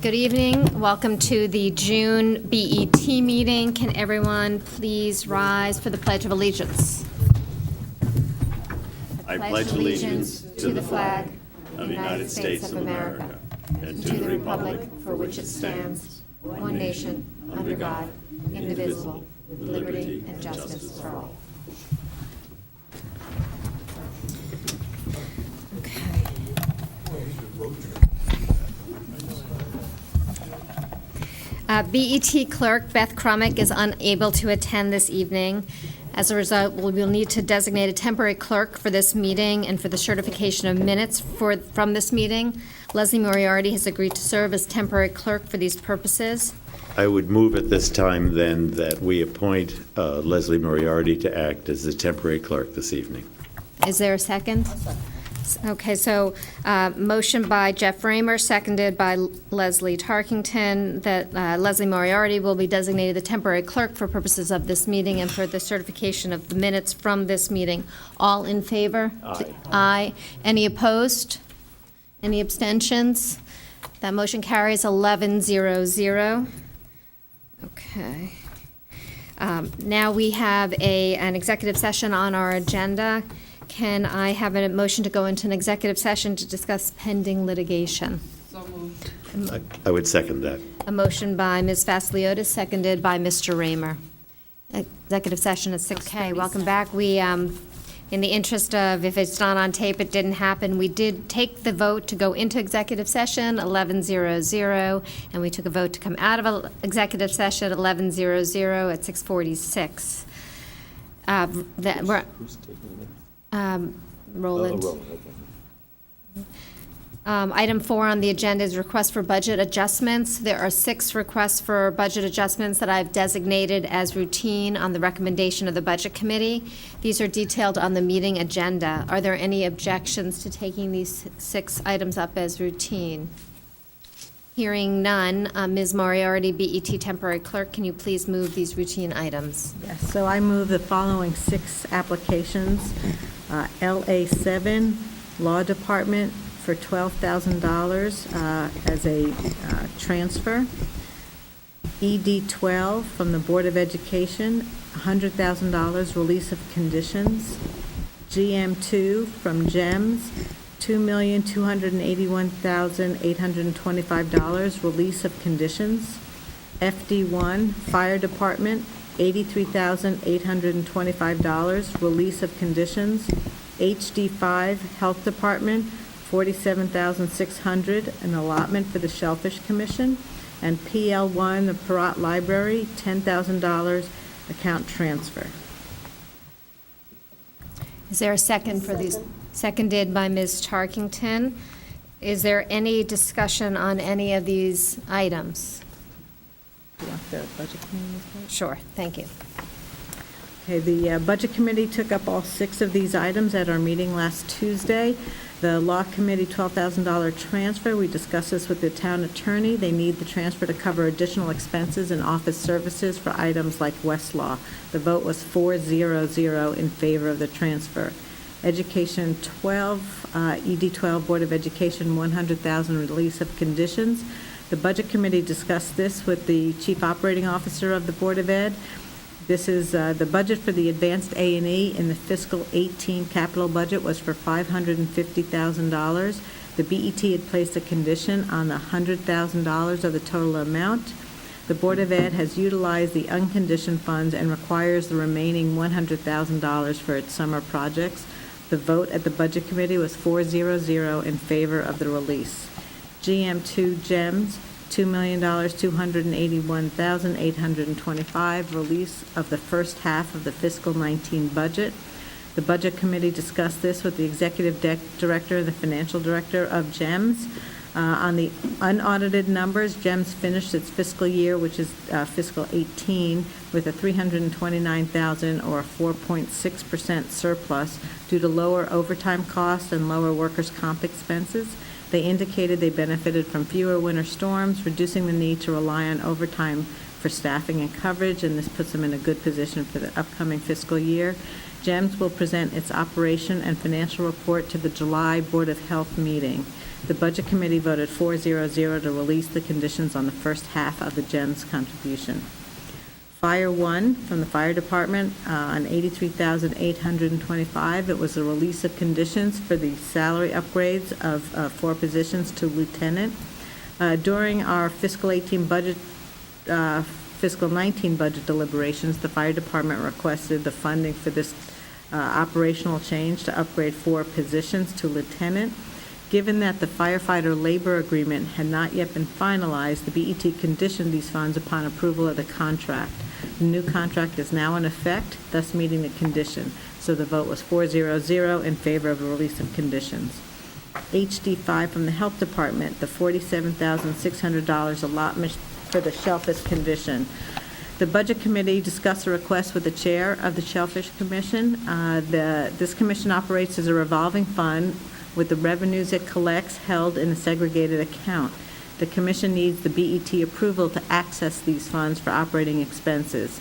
Good evening. Welcome to the June BET meeting. Can everyone please rise for the Pledge of Allegiance? I pledge allegiance to the flag of the United States of America and to the republic for which it stands, one nation, under God, indivisible, with liberty and justice for all. Okay. BET clerk Beth Crumick is unable to attend this evening. As a result, we will need to designate a temporary clerk for this meeting and for the certification of minutes from this meeting. Leslie Moriarty has agreed to serve as temporary clerk for these purposes. I would move at this time then that we appoint Leslie Moriarty to act as the temporary clerk this evening. Is there a second? Okay, so motion by Jeff Raymer, seconded by Leslie Tarkington, that Leslie Moriarty will be designated the temporary clerk for purposes of this meeting and for the certification of the minutes from this meeting. All in favor? Aye. Aye. Any opposed? Any abstentions? That motion carries 11-0-0. Okay. Now we have an executive session on our agenda. Can I have a motion to go into an executive session to discuss pending litigation? So moved. I would second that. A motion by Ms. Vasiliotis, seconded by Mr. Raymer. Executive session at 6:30. Okay, welcome back. We, in the interest of, if it's not on tape, it didn't happen, we did take the vote to go into executive session, 11-0-0, and we took a vote to come out of executive session, 11-0-0 at 6:46. Roland. Item 4 on the agenda is request for budget adjustments. There are 6 requests for budget adjustments that I've designated as routine on the recommendation of the Budget Committee. These are detailed on the meeting agenda. Are there any objections to taking these 6 items up as routine? Hearing none, Ms. Moriarty, BET temporary clerk, can you please move these routine items? Yes, so I move the following 6 applications. LA7, Law Department, for $12,000 as a transfer. ED12 from the Board of Education, $100,000 release of conditions. GM2 from GEMS, $2,281,825 release of conditions. FD1 Fire Department, $83,825 release of conditions. HD5 Health Department, $47,600 an allotment for the Shellfish Commission. And PL1 the Perrott Library, $10,000 account transfer. Is there a second for these? Seconded by Ms. Tarkington. Is there any discussion on any of these items? Do you want the Budget Committee? Sure, thank you. Okay, the Budget Committee took up all 6 of these items at our meeting last Tuesday. The Law Committee, $12,000 transfer. We discussed this with the town attorney. They need the transfer to cover additional expenses and office services for items like Westlaw. The vote was 4-0-0 in favor of the transfer. Education 12, ED12 Board of Education, $100,000 release of conditions. The Budget Committee discussed this with the Chief Operating Officer of the Board of Ed. This is the budget for the advanced A&E in the fiscal 18 capital budget was for $550,000. The BET had placed a condition on the $100,000 of the total amount. The Board of Ed has utilized the unconditioned funds and requires the remaining $100,000 for its summer projects. The vote at the Budget Committee was 4-0-0 in favor of the release. GM2 GEMS, $2,281,825, release of the first half of the fiscal 19 budget. The Budget Committee discussed this with the Executive Director and the Financial Director of GEMS. On the unaudited numbers, GEMS finished its fiscal year, which is fiscal 18, with a $329,000 or a 4.6% surplus due to lower overtime costs and lower workers' comp expenses. They indicated they benefited from fewer winter storms, reducing the need to rely on overtime for staffing and coverage, and this puts them in a good position for the upcoming fiscal year. GEMS will present its operation and financial report to the July Board of Health meeting. The Budget Committee voted 4-0-0 to release the conditions on the first half of the GEMS contribution. Fire 1 from the Fire Department on $83,825. It was a release of conditions for the salary upgrades of 4 positions to lieutenant. During our fiscal 19 budget deliberations, the Fire Department requested the funding for this operational change to upgrade 4 positions to lieutenant. Given that the firefighter labor agreement had not yet been finalized, the BET conditioned these funds upon approval of the contract. The new contract is now in effect, thus meeting the condition. So the vote was 4-0-0 in favor of the release of conditions. HD5 from the Health Department, the $47,600 allotment for the Shellfish Commission. The Budget Committee discussed a request with the Chair of the Shellfish Commission. This commission operates as a revolving fund with the revenues it collects held in a segregated account. The commission needs the BET approval to access these funds for operating expenses.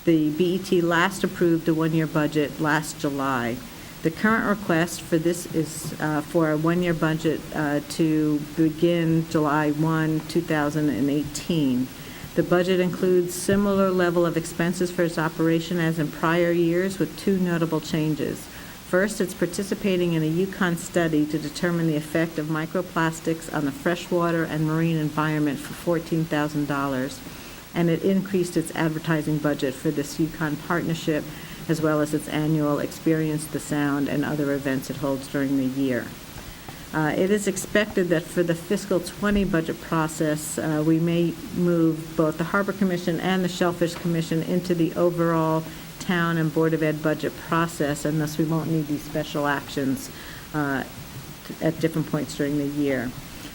The BET last approved a 1-year budget last July. The current request for this is for a 1-year budget to begin July 1, 2018. The budget includes similar level of expenses for its operation as in prior years, with 2 notable changes. First, it's participating in a Yukon study to determine the effect of microplastics on the freshwater and marine environment for $14,000, and it increased its advertising budget for this Yukon partnership, as well as its annual Experience the Sound and other events it holds during the year. It is expected that for the fiscal 20 budget process, we may move both the Harbor Commission and the Shellfish Commission into the overall town and Board of Ed budget process, and thus we won't need these special actions at different points during the year.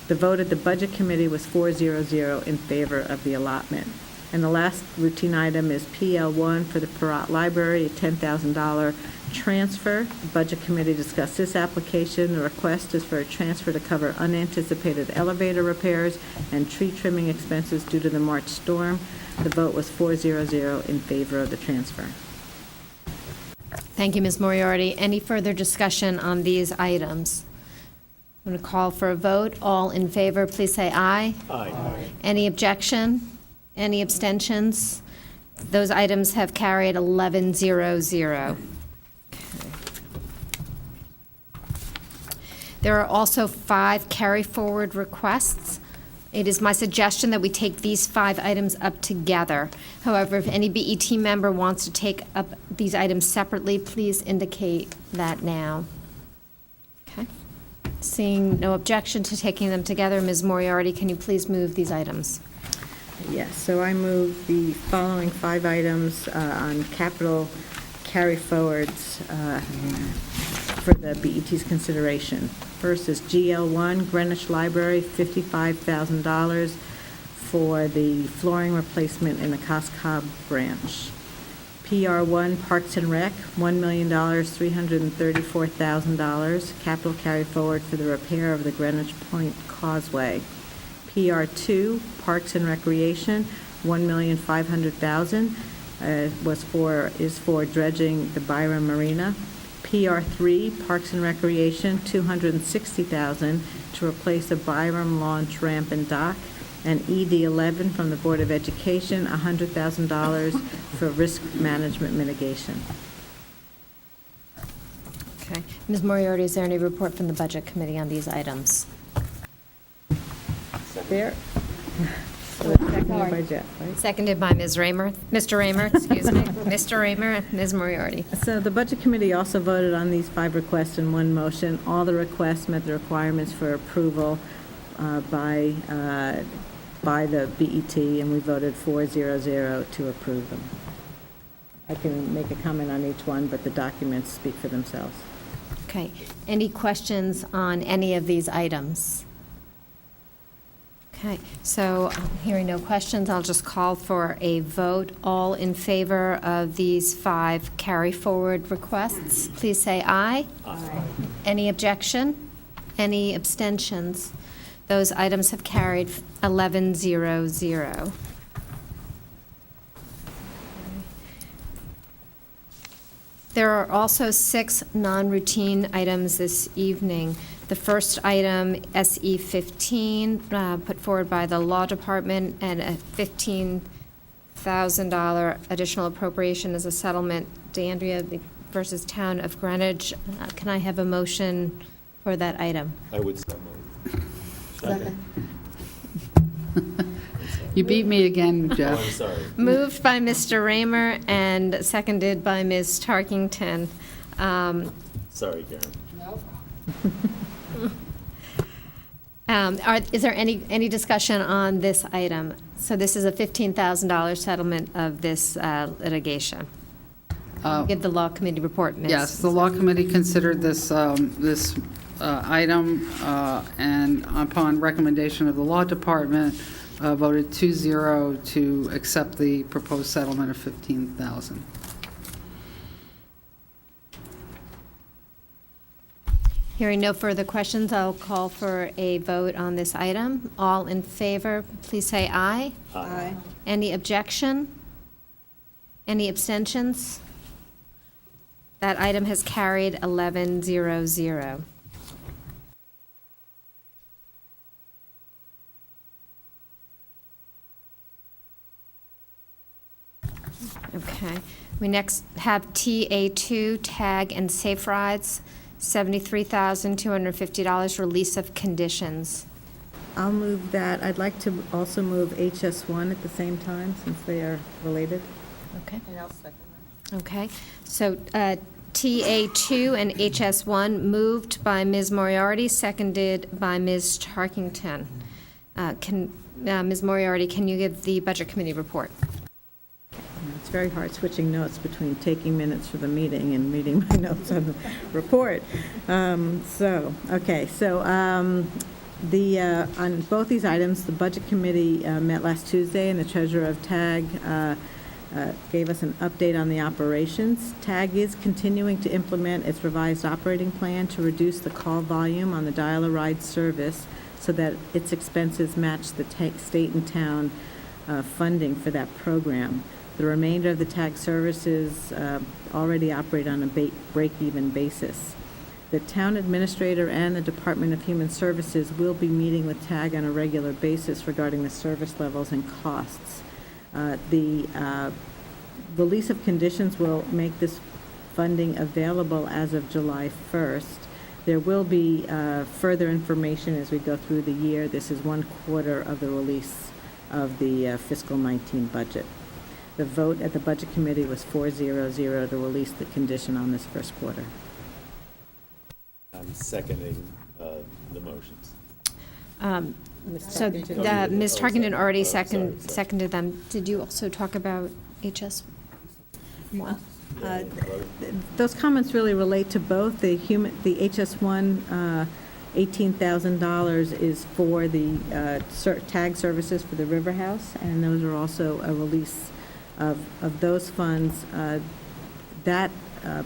The vote at the Budget Committee was 4-0-0 in favor of the allotment. And the last routine item is PL1 for the Perrott Library, a $10,000 transfer. The Budget Committee discussed this application. The request is for a transfer to cover unanticipated elevator repairs and tree trimming expenses due to the March storm. The vote was 4-0-0 in favor of the transfer. Thank you, Ms. Moriarty. Any further discussion on these items? I'm going to call for a vote. All in favor, please say aye. Aye. Any objection? Any abstentions? Those items have carried 11-0-0. There are also 5 carry-forward requests. It is my suggestion that we take these 5 items up together. However, if any BET member wants to take up these items separately, please indicate that now. Okay. Seeing no objection to taking them together, Ms. Moriarty, can you please move these items? Yes, so I move the following 5 items on capital carry-forwards for the BET's consideration. First is GL1, Greenwich Library, $55,000 for the flooring replacement in the Coscob branch. PR1, Parks and Rec, $1,334,000, capital carry forward for the repair of the Greenwich Point Causeway. PR2, Parks and Recreation, $1,500,000, is for dredging the Byram Marina. PR3, Parks and Recreation, $260,000 to replace a Byram launch ramp and dock. And ED11 from the Board of Education, $100,000 for risk management mitigation. Okay. Ms. Moriarty, is there any report from the Budget Committee on these items? There. Seconded by Jeff, right? Seconded by Ms. Raymer. Mr. Raymer, excuse me. Mr. Raymer and Ms. Moriarty. So the Budget Committee also voted on these 5 requests in one motion. All the requests met the requirements for approval by the BET, and we voted 4-0-0 to approve them. I can make a comment on each one, but the documents speak for themselves. Okay. Any questions on any of these items? Okay, so hearing no questions, I'll just call for a vote. All in favor of these 5 carry-forward requests, please say aye. Aye. Any objection? Any abstentions? Those items have carried 11-0-0. There are also 6 non-routine items this evening. The first item, SE 15, put forward by the Law Department, and a $15,000 additional appropriation as a settlement, DeAndrea versus Town of Greenwich. Can I have a motion for that item? I would so move. Second. You beat me again, Oh, Jeff. I'm sorry. Moved by Mr. Raymer and seconded by Ms. Tarkington. Sorry, Karen. Is there any discussion on this item? So this is a $15,000 settlement of this litigation. Give the Law Committee report, Ms. Yes, the Law Committee considered this item, and upon recommendation of the Law Department, voted 2-0 to accept the proposed settlement of $15,000. Hearing no further questions, I'll call for a vote on this item. All in favor, please say aye. Aye. Any objection? Any abstentions? That item has carried 11-0-0. Okay. We next have TA2, Tag and Safe Rides, $73,250, release of conditions. I'll move that. I'd like to also move HS1 at the same time, since they are related. Okay. And I'll second that. Okay. So TA2 and HS1 moved by Ms. Moriarty, seconded by Ms. Tarkington. Ms. Moriarty, can you give the Budget Committee report? It's very hard switching notes between taking minutes for the meeting and reading my notes on the report. On both these items, the Budget Committee met last Tuesday, and the Treasurer of TAG gave us an update on the operations. TAG is continuing to implement its revised operating plan to reduce the call volume on the dial-a-ride service so that its expenses match the state and town funding for that program. The remainder of the TAG services already operate on a break-even basis. The town administrator and the Department of Human Services will be meeting with TAG on a regular basis regarding the service levels and costs. The release of conditions will make this funding available as of July 1st. There will be further information as we go through the year. This is 1/4 of the release of the fiscal 19 budget. The vote at the Budget Committee was 4-0-0 to release the condition on this first quarter. I'm seconding the motions. So Ms. Tarkington already seconded them. Did you also talk about HS1? Those comments really relate to both. The HS1, $18,000 is for the TAG services for the River House, and those are also a release of those funds. That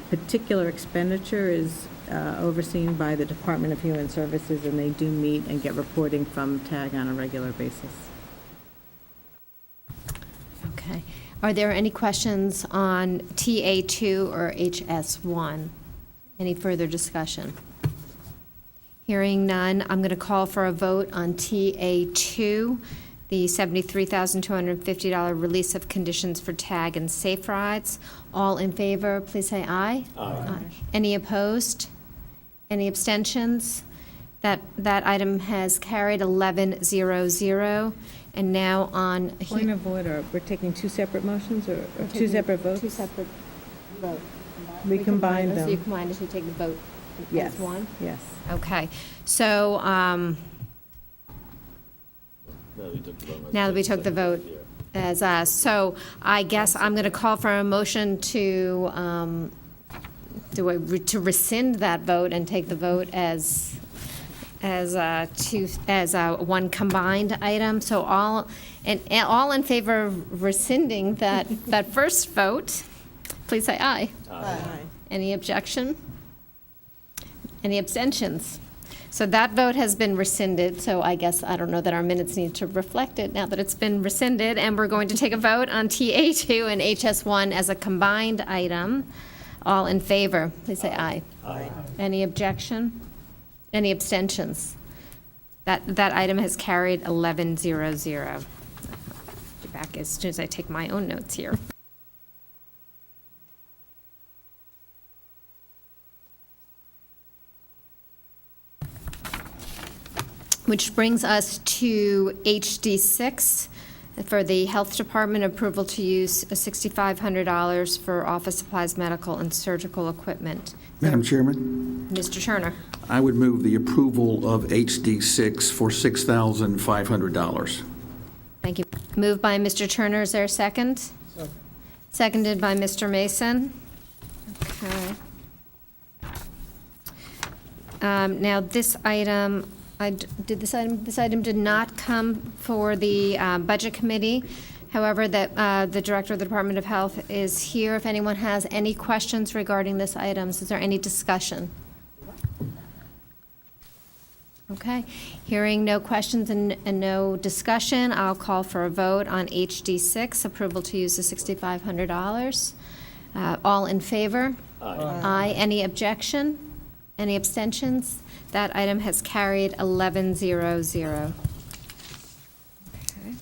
particular expenditure is overseen by the Department of Human Services, and they do meet and get reporting from TAG on a regular basis. Okay. Are there any questions on TA2 or HS1? Any further discussion? Hearing none, I'm going to call for a vote on TA2, the $73,250 release of conditions for TAG and Safe Rides. All in favor, please say aye. Aye. Any opposed? Any abstentions? That item has carried 11-0-0. And now on. Point of order, we're taking two separate motions or two separate votes? Two separate votes. We combined So you them. combined as you take the vote Yes. as one? Yes. Okay. So now that we took the vote as us, so I guess I'm going to call for a motion to rescind that vote and take the vote as one combined item. So all in favor of rescinding that first vote, please say aye. Aye. Any objection? Any abstentions? So that vote has been rescinded, so I guess, I don't know that our minutes need to reflect it now that it's been rescinded, and we're going to take a vote on TA2 and HS1 as a combined item. All in favor, please say aye. Aye. Any objection? Any abstentions? That item has carried 11-0-0. Get back as soon as I take my own notes here. Which brings us to HD6 for the Health Department, approval to use $6,500 for office supplies, medical, and surgical equipment. Madam Chairman, Mr. Turner, I would move the approval of HD6 for $6,500. thank you. Moved by Mr. Turner, is there a second? Seconded by Mr. Mason. Okay. Now, this item, this item did not come for the Budget Committee. However, the Director of the Department of Health is here. If anyone has any questions regarding this item, is there any discussion? Okay. Hearing no questions and no discussion, I'll call for a vote on HD6, approval to use the $6,500. All in favor? Aye. Aye. Any objection? Any abstentions? That item has carried 11-0-0. Okay.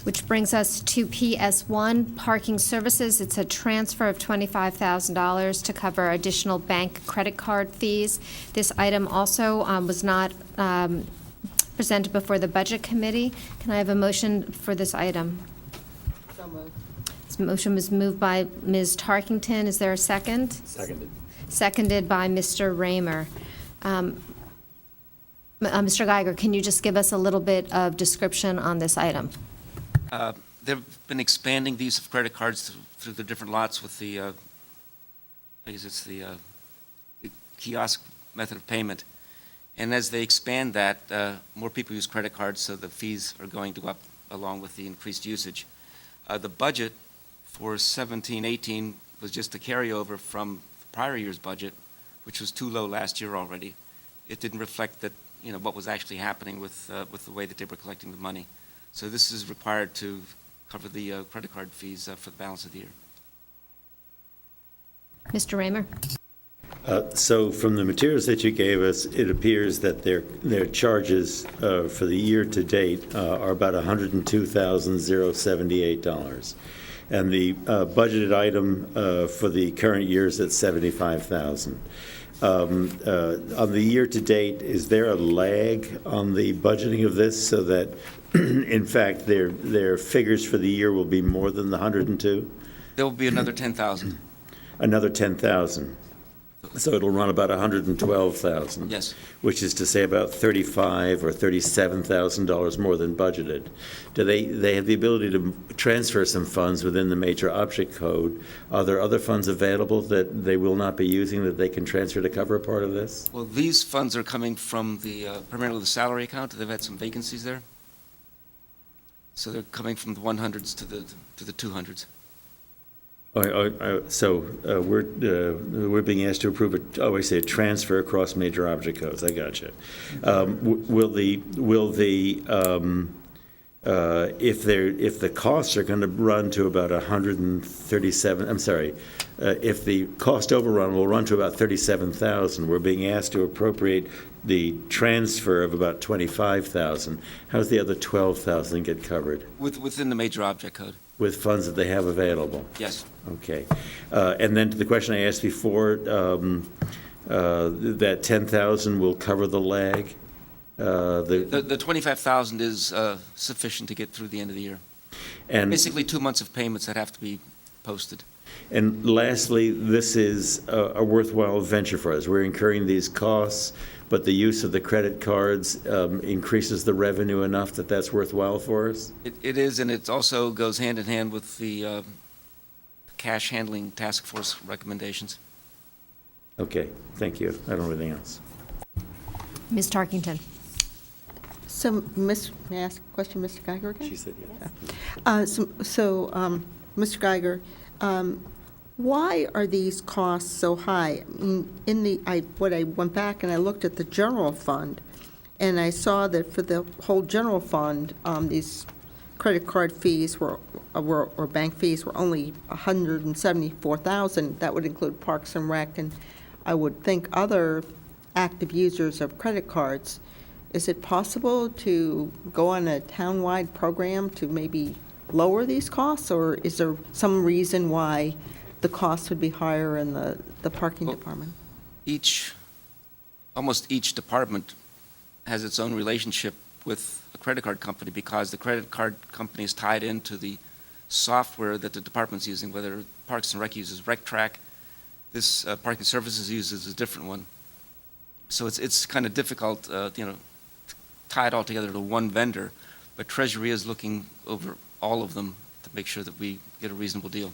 Which brings us to PS1, parking services. It's a transfer of $25,000 to cover additional bank credit card fees. This item also was not presented before the Budget Committee. Can I have a motion for this item? So moved. This motion was moved by Ms. Tarkington. Is there a second? Seconded. Seconded by Mr. Raymer. Mr. Geiger, can you just give us a little bit of description on this item? They've been expanding the use of credit cards through the different lots with the, I guess it's the kiosk method of payment. And as they expand that, more people use credit cards, so the fees are going to go up along with the increased usage. The budget for 17-18 was just a carryover from the prior year's budget, which was too low last year already. It didn't reflect that, what was actually happening with the way that they were collecting the money. So this is required to cover the credit card fees for the balance of the year. Mr. Raymer? So from the materials that you gave us, it appears that their charges for the year to date are about $102,078. And the budgeted item for the current year is at $75,000. On the year to date, is there a lag on the budgeting of this so that, in fact, their figures for the year will be more than the 102? There will be another 10,000. Another 10,000. So it'll run about 112,000. Yes. Which is to say about $35,000 or $37,000 more than budgeted. Do they have the ability to transfer some funds within the major object code? Are there other funds available that they will not be using that they can transfer to cover a part of this? Well, these funds are coming from primarily the salary account. They've had some vacancies there. So they're coming from the 100s to the 200s. So we're being asked to approve a transfer across major object codes. I got you. If the costs are going to run to about 137, I'm sorry, if the cost overrun will run to about 37,000, we're being asked to appropriate the transfer of about 25,000. How does the other 12,000 get covered? Within the major object code. With funds that they have available? Yes. Okay. And then to the question I asked before, that 10,000 will cover the lag? The 25,000 is sufficient to get through the end of the year. And basically 2 months of payments that have to be posted. And lastly, this is a worthwhile venture for us. We're incurring these costs, but the use of the credit cards increases the revenue enough that that's worthwhile for us? It is, and it also goes hand in hand with the cash handling task force recommendations. Okay, thank you. I don't have anything else. Ms. Tarkington? So, may I ask a question, Mr. Geiger, again? She said yes. Mr. Geiger, why are these costs so high? I went back and I looked at the general fund, and I saw that for the whole general fund, these credit card fees or bank fees were only $174,000. That would include Parks and Rec, and I would think other active users of credit cards. Is it possible to go on a townwide program to maybe lower these costs, or is there some reason why the costs would be higher in the parking Well, department? Almost each department has its own relationship with a credit card company because the credit card company is tied into the software that the department's using, whether Parks and Rec uses RecTrack, this Parking Services uses a different one. So it's kind of difficult, tie it all together to one vendor, but Treasury is looking over all of them to make sure that we get a reasonable deal.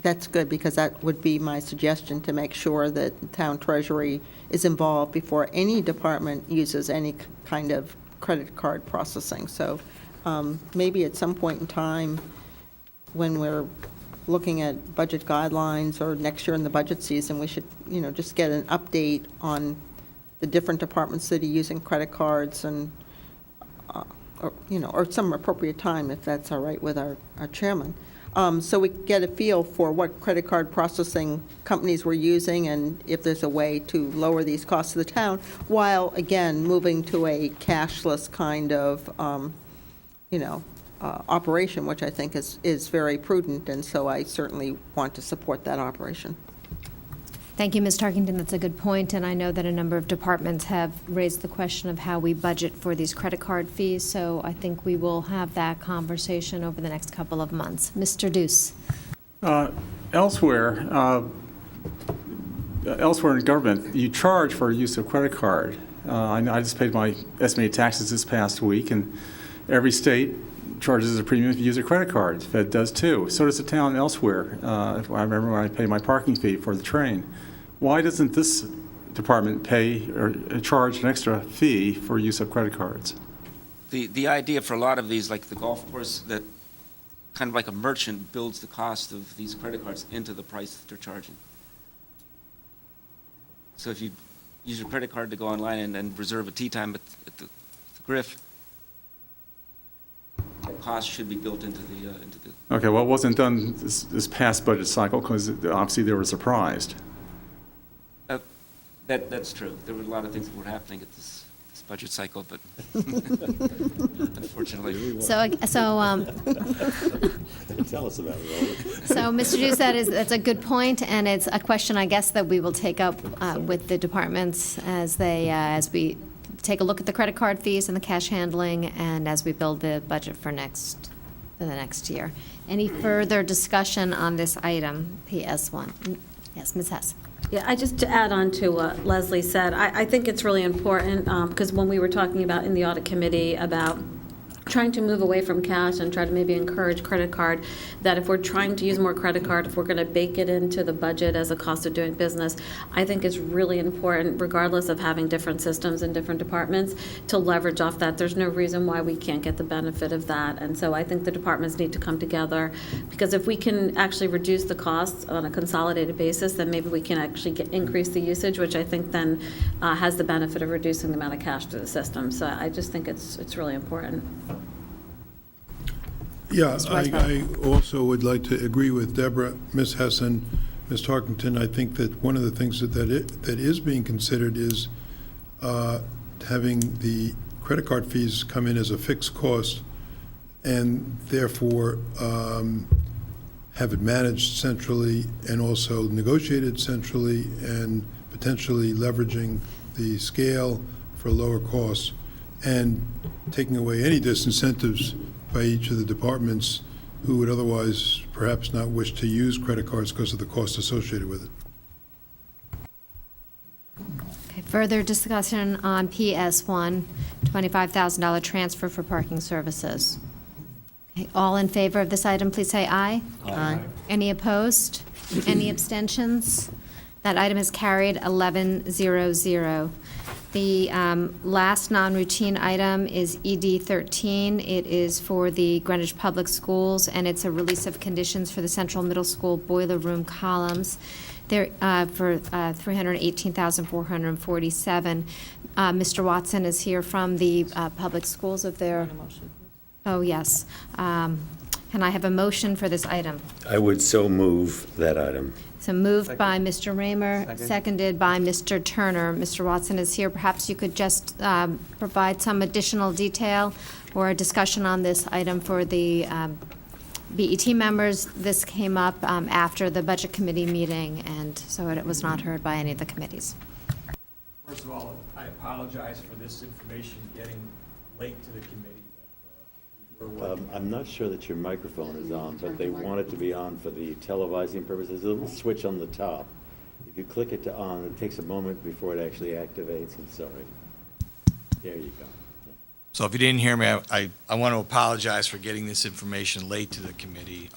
That's good, because that would be my suggestion, to make sure that the town treasury is involved before any department uses any kind of credit card processing. So maybe at some point in time, when we're looking at budget guidelines or next year in the budget season, we should, just get an update on the different departments that are using credit cards and, or some appropriate time, if that's all right with our chairman. So we get a feel for what credit card processing companies we're using and if there's a way to lower these costs to the town, while, again, moving to a cashless kind of, operation, which I think is very prudent, and so I certainly want to support that operation. Thank you, Ms. Tarkington. That's a good point, and I know that a number of departments have raised the question of how we budget for these credit card fees, so I think we will have that conversation over the next couple of months. Mr. Deuce. Elsewhere in government, you charge for use of credit card. I just paid my estimated taxes this past week, and every state charges a premium if you use a credit card. Fed does too. So does the town elsewhere. I remember when I paid my parking fee for the train. Why doesn't this department pay or charge an extra fee for use of credit cards? The idea for a lot of these, like the golf course, that kind of like a merchant builds the cost of these credit cards into the price that they're charging. So if you use your credit card to go online and reserve a tee time at the Griff, the cost should be built into the. Okay, well, it wasn't done this past budget cycle because obviously they were surprised. That's true. There were a lot of things that were happening at this budget cycle, but unfortunately. So, Tell us about it, So, Mr. Deuce, that's a good point, and it's a question, I guess, that we will take up with the departments as we take a look at the credit card fees and the cash handling, and as we build the budget for the next year. Any further discussion on this item, PS1? Yes, Ms. Hess. Yeah, just to add on to what Leslie said, I think it's really important, because when we were talking about in the audit committee about trying to move away from cash and try to maybe encourage credit card, that if we're trying to use more credit card, if we're going to bake it into the budget as a cost of doing business, I think it's really important, regardless of having different systems in different departments, to leverage off that. There's no reason why we can't get the benefit of that. And so I think the departments need to come together, because if we can actually reduce the costs on a consolidated basis, then maybe we can actually increase the usage, which I think then has the benefit of reducing the amount of cash through the system. So I just think it's really important. Yeah, I also would like to agree with Deborah, Ms. Hessen, Ms. Tarkington. I think that one of the things that is being considered is having the credit card fees come in as a fixed cost and therefore have it managed centrally and also negotiated centrally and potentially leveraging the scale for lower costs and taking away any disincentives by each of the departments who would otherwise perhaps not wish to use credit cards because of the cost associated with it. Okay, further discussion on PS1, $25,000 transfer for parking services. Okay, all in favor of this item, please say aye. Aye. Any opposed? Any abstentions? That item is carried 11-0-0. The last non-routine item is ED 13. It is for the Greenwich Public Schools, and it's a release of conditions for the Central Middle School boiler room columns. There for $318,447. Mr. Watson is here from the public schools. If they're Oh, yes. Can I have a motion for this item? I would so move that item. So moved by Mr. Raymer, seconded by Mr. Turner. Mr. Watson is here. Perhaps you could just provide some additional detail or a discussion on this item for the BET members. This came up after the Budget Committee meeting, and so it was not heard by any of the committees. First of all, I apologize for this information getting late to the committee, but we're working. I'm not sure that your microphone is on, but they want it to be on for the televising purposes. There's a little switch on the top. If you click it to on, it takes a moment before it actually activates. I'm sorry. There you go. So if you didn't hear me, I want to apologize for getting this information late to the committee.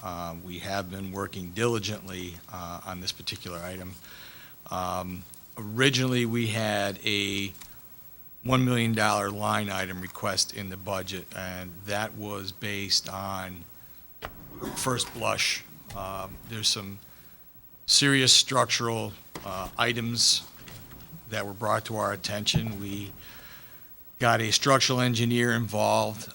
We have been working diligently on this particular item. Originally, we had a $1 million line item request in the budget, and that was based on first blush. There's some serious structural items that were brought to our attention. We got a structural engineer involved.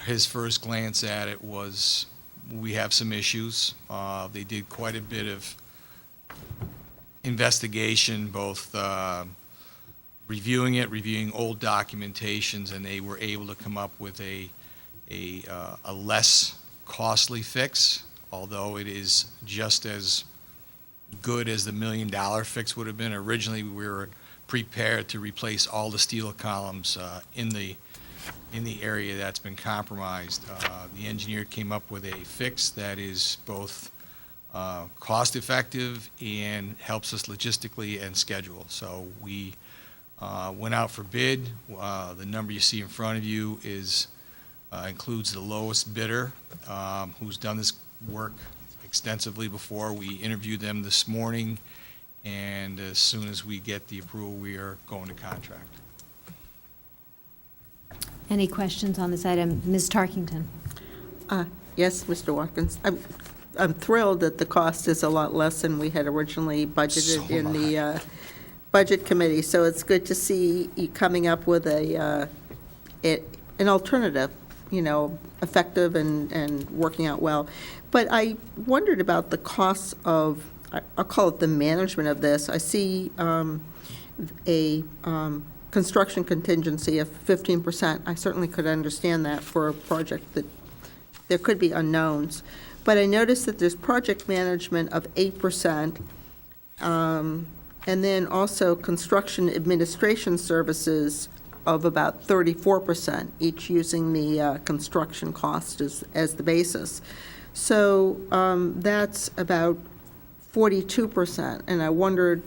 His first glance at it was, we have some issues. They did quite a bit of investigation, both reviewing old documentations, and they were able to come up with a less costly fix, although it is just as good as the $1 million fix would have been. Originally, we were prepared to replace all the steel columns in the area that's been compromised. The engineer came up with a fix that is both cost-effective and helps us logistically and schedule. So we went out for bid. The number you see in front of you includes the lowest bidder, who's done this work extensively before. We interviewed them this morning, and as soon as we get the approval, we are going to contract. Any questions on this item? Ms. Tarkington? Yes, Mr. Watkins. I'm thrilled that the cost is a lot less than we had originally budgeted in the Budget Committee, so it's good to see you coming up with an alternative, effective and working out well. But I wondered about the costs of, I'll call it the management of this. I see a construction contingency of 15%. I certainly could understand that for a project that there could be unknowns. But I noticed that there's project management of 8%, and then also construction administration services of about 34%, each using the construction cost as the basis. So that's about 42%, and I wondered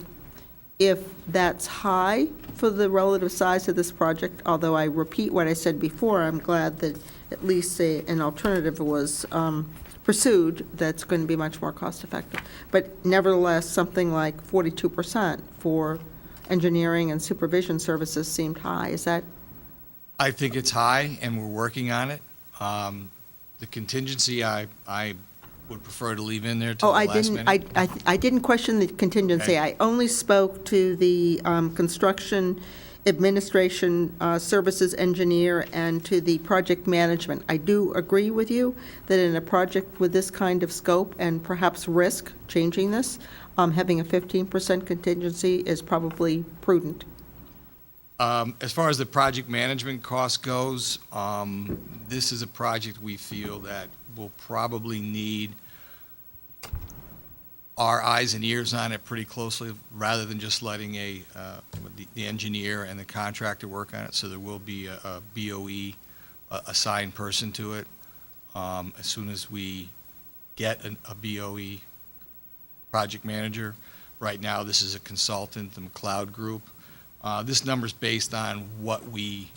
if that's high for the relative size of this project, although I repeat what I said before, I'm glad that at least an alternative was pursued that's going to be much more cost-effective. But nevertheless, something like 42% for engineering and supervision services seemed high. Is that? I think it's high, and we're working on it. The contingency, I would prefer to leave in there till the last minute. I didn't question the contingency. Okay. I only spoke to the construction administration services engineer and to the project management. I do agree with you that in a project with this kind of scope and perhaps risk changing this, having a 15% contingency is probably prudent. As far as the project management cost goes, this is a project we feel that will probably need our eyes and ears on it pretty closely, rather than just letting the engineer and the contractor work on it. So there will be a BOE assigned person to it. As soon as we get a BOE project manager. Right now, this is a consultant, the McLeod Group. This number's based on what we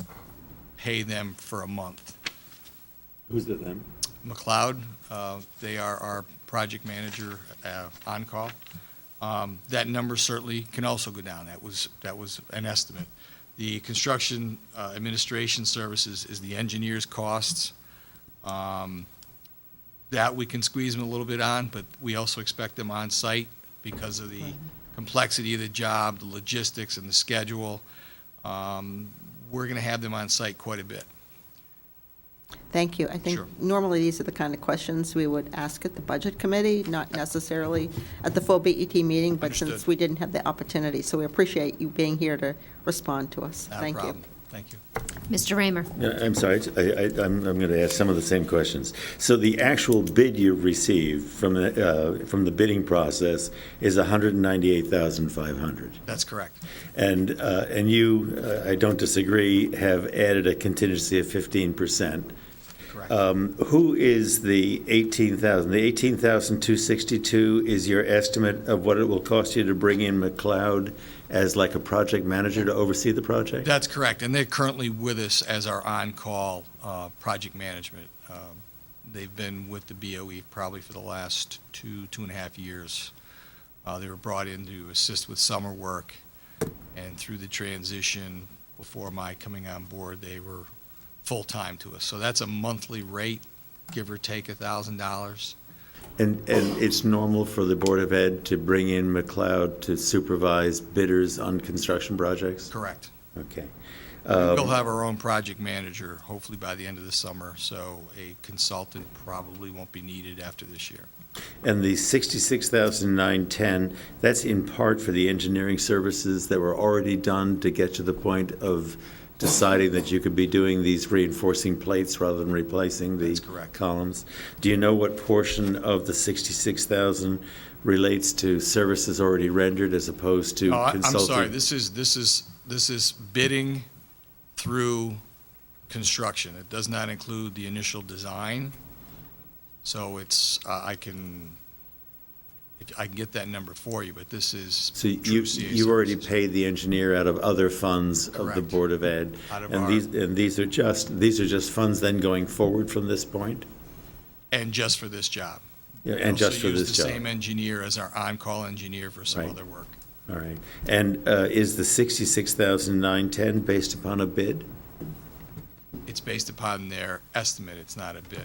pay them for a month. Who's the them? McLeod, they are our project manager on call. That number certainly can also go down. That was an estimate. The construction administration services is the engineer's costs. That we can squeeze them a little bit on, but we also expect them on site because of the complexity of the job, the logistics, and the schedule. We're going to have them on site quite a bit. Thank you. I think Sure. normally these are the kind of questions we would ask at the Budget Committee, not necessarily at the full BET meeting, but since Understood. we didn't have the opportunity. So we appreciate you being here to respond to us. Not a Thank you. problem. Thank you. Mr. Raymer. I'm sorry, I'm going to ask some of the same questions. So the actual bid you received from the bidding process is $198,500. That's correct. And you, I don't disagree, have added a contingency of 15%. Correct. Who is the 18,000? The 18,262 is your estimate of what it will cost you to bring in McLeod as like a project manager to oversee the project? That's correct, and they're currently with us as our on-call project management. They've been with the BOE probably for the last 2.5 years. They were brought in to assist with summer work, and through the transition, before my coming on board, they were full-time to us. So that's a monthly rate, give or take $1,000. And it's normal for the Board of Ed to bring in McLeod to supervise bidders on construction projects? Correct. Okay. We'll have our own project manager, hopefully by the end of the summer, so a consultant probably won't be needed after this year. And the $66,910, that's in part for the engineering services that were already done to get to the point of deciding that you could be doing these reinforcing plates rather than replacing the That's correct. columns. Do you know what portion of the 66,000 relates to services already rendered as opposed to Oh, consulting? I'm sorry, this is bidding through construction. It does not include the initial design. So it's, I can get that number for you, but this is So true CA you've already services. paid the engineer out of other funds of the Correct. Board of Ed? Out of And our- these are just funds then going forward from this point? And just for this job. Yeah, We and just also for use this job. the same engineer as our on-call engineer for some Right. other work. All right. And is the 66,910 based upon a bid? It's based upon their estimate, it's not a bid.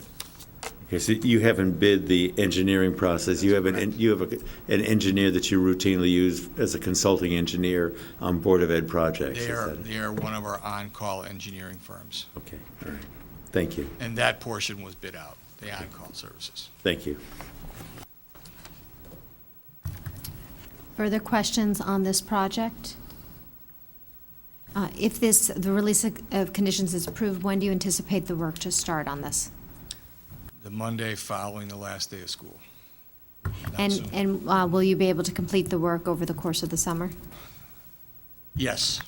Okay, so you haven't bid the engineering process. You have an engineer that you routinely use as a consulting engineer on Board of Ed projects. is that it? They are one of our on-call engineering firms. Okay, all right. Thank you. And that portion was bid out, the on-call services. Thank you. Further questions on this project? If the release of conditions is approved, when do you anticipate the work to start on this? The Monday following the last day of school. Not And, soon. and will you be able to complete the work over the course of the summer? Yes,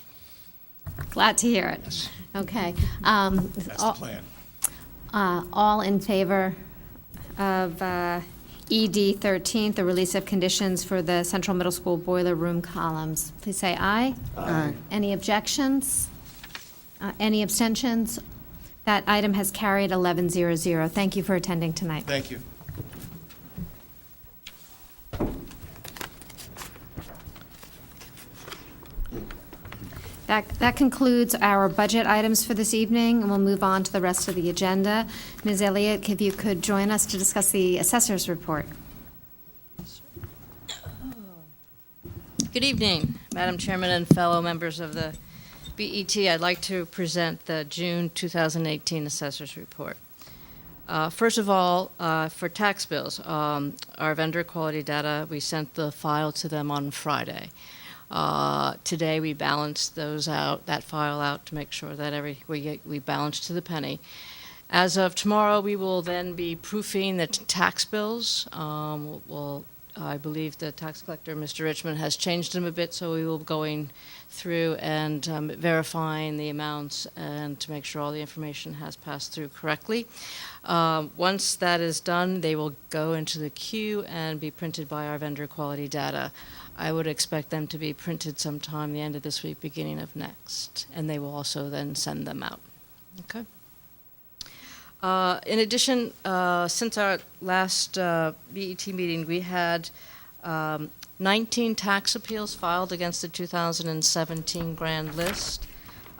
Glad to hear it. Yes. Okay. that's the plan. All in favor of ED 13, the release of conditions for the Central Middle School boiler room columns, please say aye. Aye. Any objections? Any abstentions? That item has carried 11-0-0. Thank you for attending tonight. Thank you. That concludes our budget items for this evening, and we'll move on to the rest of the agenda. Ms. Elliott, if you could join us to discuss the assessor's report. Good evening, Madam Chairman and fellow members of the BET. I'd like to present the June 2018 Assessor's Report. First of all, for tax bills, our vendor quality data, we sent the file to them on Friday. Today, we balanced that file out to make sure that we balanced to the penny. As of tomorrow, we will then be proofing the tax bills. I believe the tax collector, Mr. Richmond, has changed them a bit, so we will be going through and verifying the amounts and to make sure all the information has passed through correctly. Once that is done, they will go into the queue and be printed by our vendor quality data. I would expect them to be printed sometime the end of this week, beginning of next, and they will also then send them out. Okay. In addition, since our last BET meeting, we had 19 tax appeals filed against the 2017 grand list.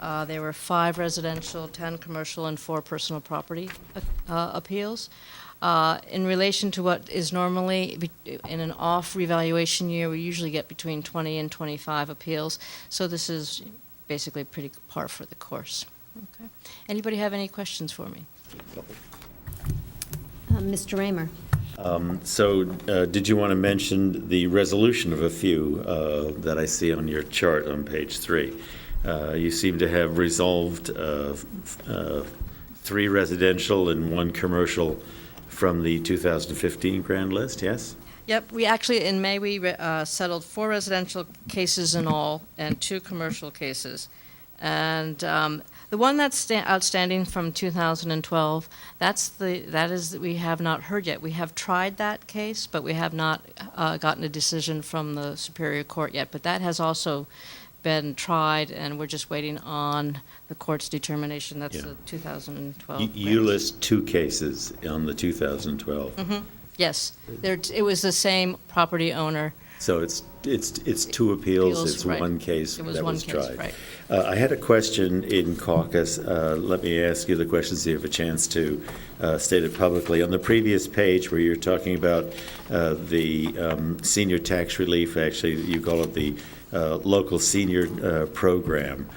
There were 5 residential, 10 commercial, and 4 personal property appeals. In relation to what is normally in an off revaluation year, we usually get between 20 and 25 appeals. So this is basically pretty par for the course. Okay. Anybody have any questions for me? Mr. Raymer. So did you want to mention the resolution of a few that I see on your chart on page 3? You seem to have resolved 3 residential and 1 commercial from the 2015 grand list, yes? Yep, we actually, in May, we settled 4 residential cases in all and 2 commercial cases. And the one that's outstanding from 2012, that is we have not heard yet. We have tried that case, but we have not gotten a decision from the Superior Court yet. But that has also been tried, and we're just waiting on the court's determination. That's Yeah. the 2012. You case. list 2 cases on the 2012. Yes, it was the same property owner. So it's 2 appeals, it's right. 1 case It was that one was case, tried. right. I had a question in caucus. Let me ask you the question so you have a chance to state it publicly. On the previous page where you're talking about the senior tax relief, actually you call it the local senior program,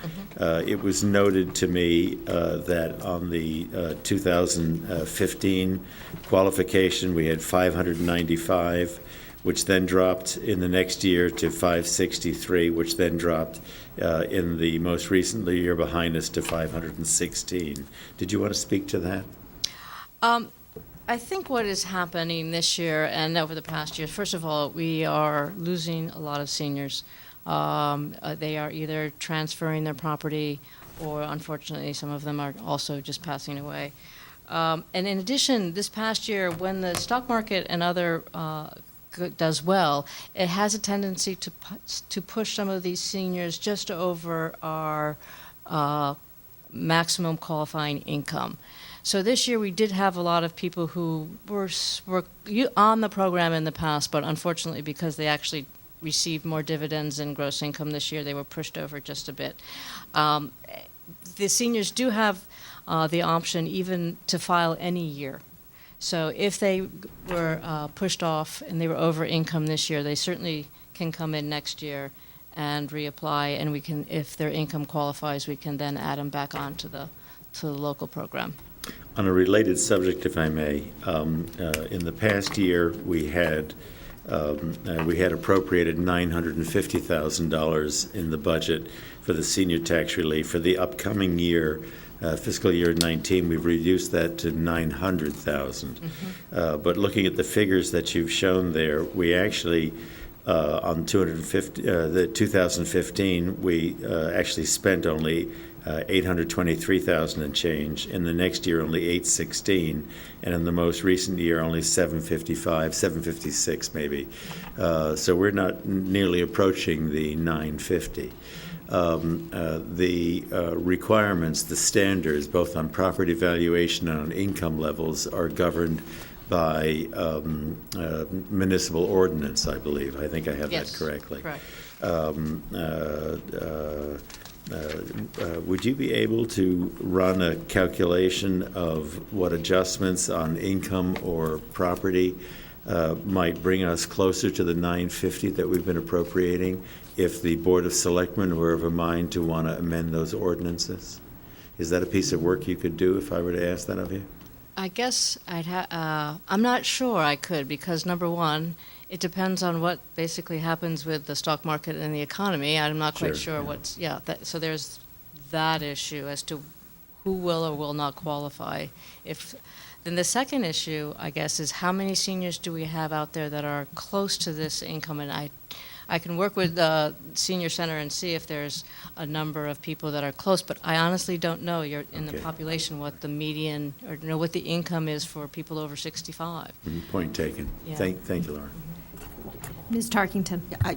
it was noted to me that on the 2015 qualification, we had 595, which then dropped in the next year to 563, which then dropped in the most recent year behind us to 516. Did you want to speak to that? I think what is happening this year and over the past year, first of all, we are losing a lot of seniors. They are either transferring their property or, unfortunately, some of them are also just passing away. And in addition, this past year, when the stock market and other does well, it has a tendency to push some of these seniors just over our maximum qualifying income. So this year we did have a lot of people who were on the program in the past, but unfortunately because they actually received more dividends and gross income this year, they were pushed over just a bit. The seniors do have the option even to file any year. So if they were pushed off and they were over income this year, they certainly can come in next year and reapply, and we can, if their income qualifies, we can then add them back on to the local program. On a related subject, if I may, in the past year, we had appropriated $950,000 in the budget for the senior tax relief. For the upcoming year, fiscal year 19, we've reduced that to $900,000. But looking at the figures that you've shown there, we actually, on the 2015, we actually spent only $823,000 and change. In the next year, only $816, and in the most recent year, only $756 maybe. So we're not nearly approaching the $950. The requirements, the standards, both on property valuation and on income levels, are governed by municipal ordinance, I believe. I think I have that correctly. Correct. Would you be able to run a calculation of what adjustments on income or property might bring us closer to the $950 that we've been appropriating if the Board of Selectmen were of a mind to want to amend those ordinances? Is that a piece of work you could do if I were to ask that of you? I guess I'm not sure I could, because number one, it depends on what basically happens with the stock market and the economy. I'm not quite sure what's, so there's that issue as to who will or will not qualify. Then the second issue, I guess, is how many seniors do we have out there that are close to this income? And I can work with the senior center and see if there's a number of people that are close, but I honestly don't know in the population what the median, or what the income is for people over 65. Point taken. Yeah. Thank you, Laura. Ms. Tarkington. I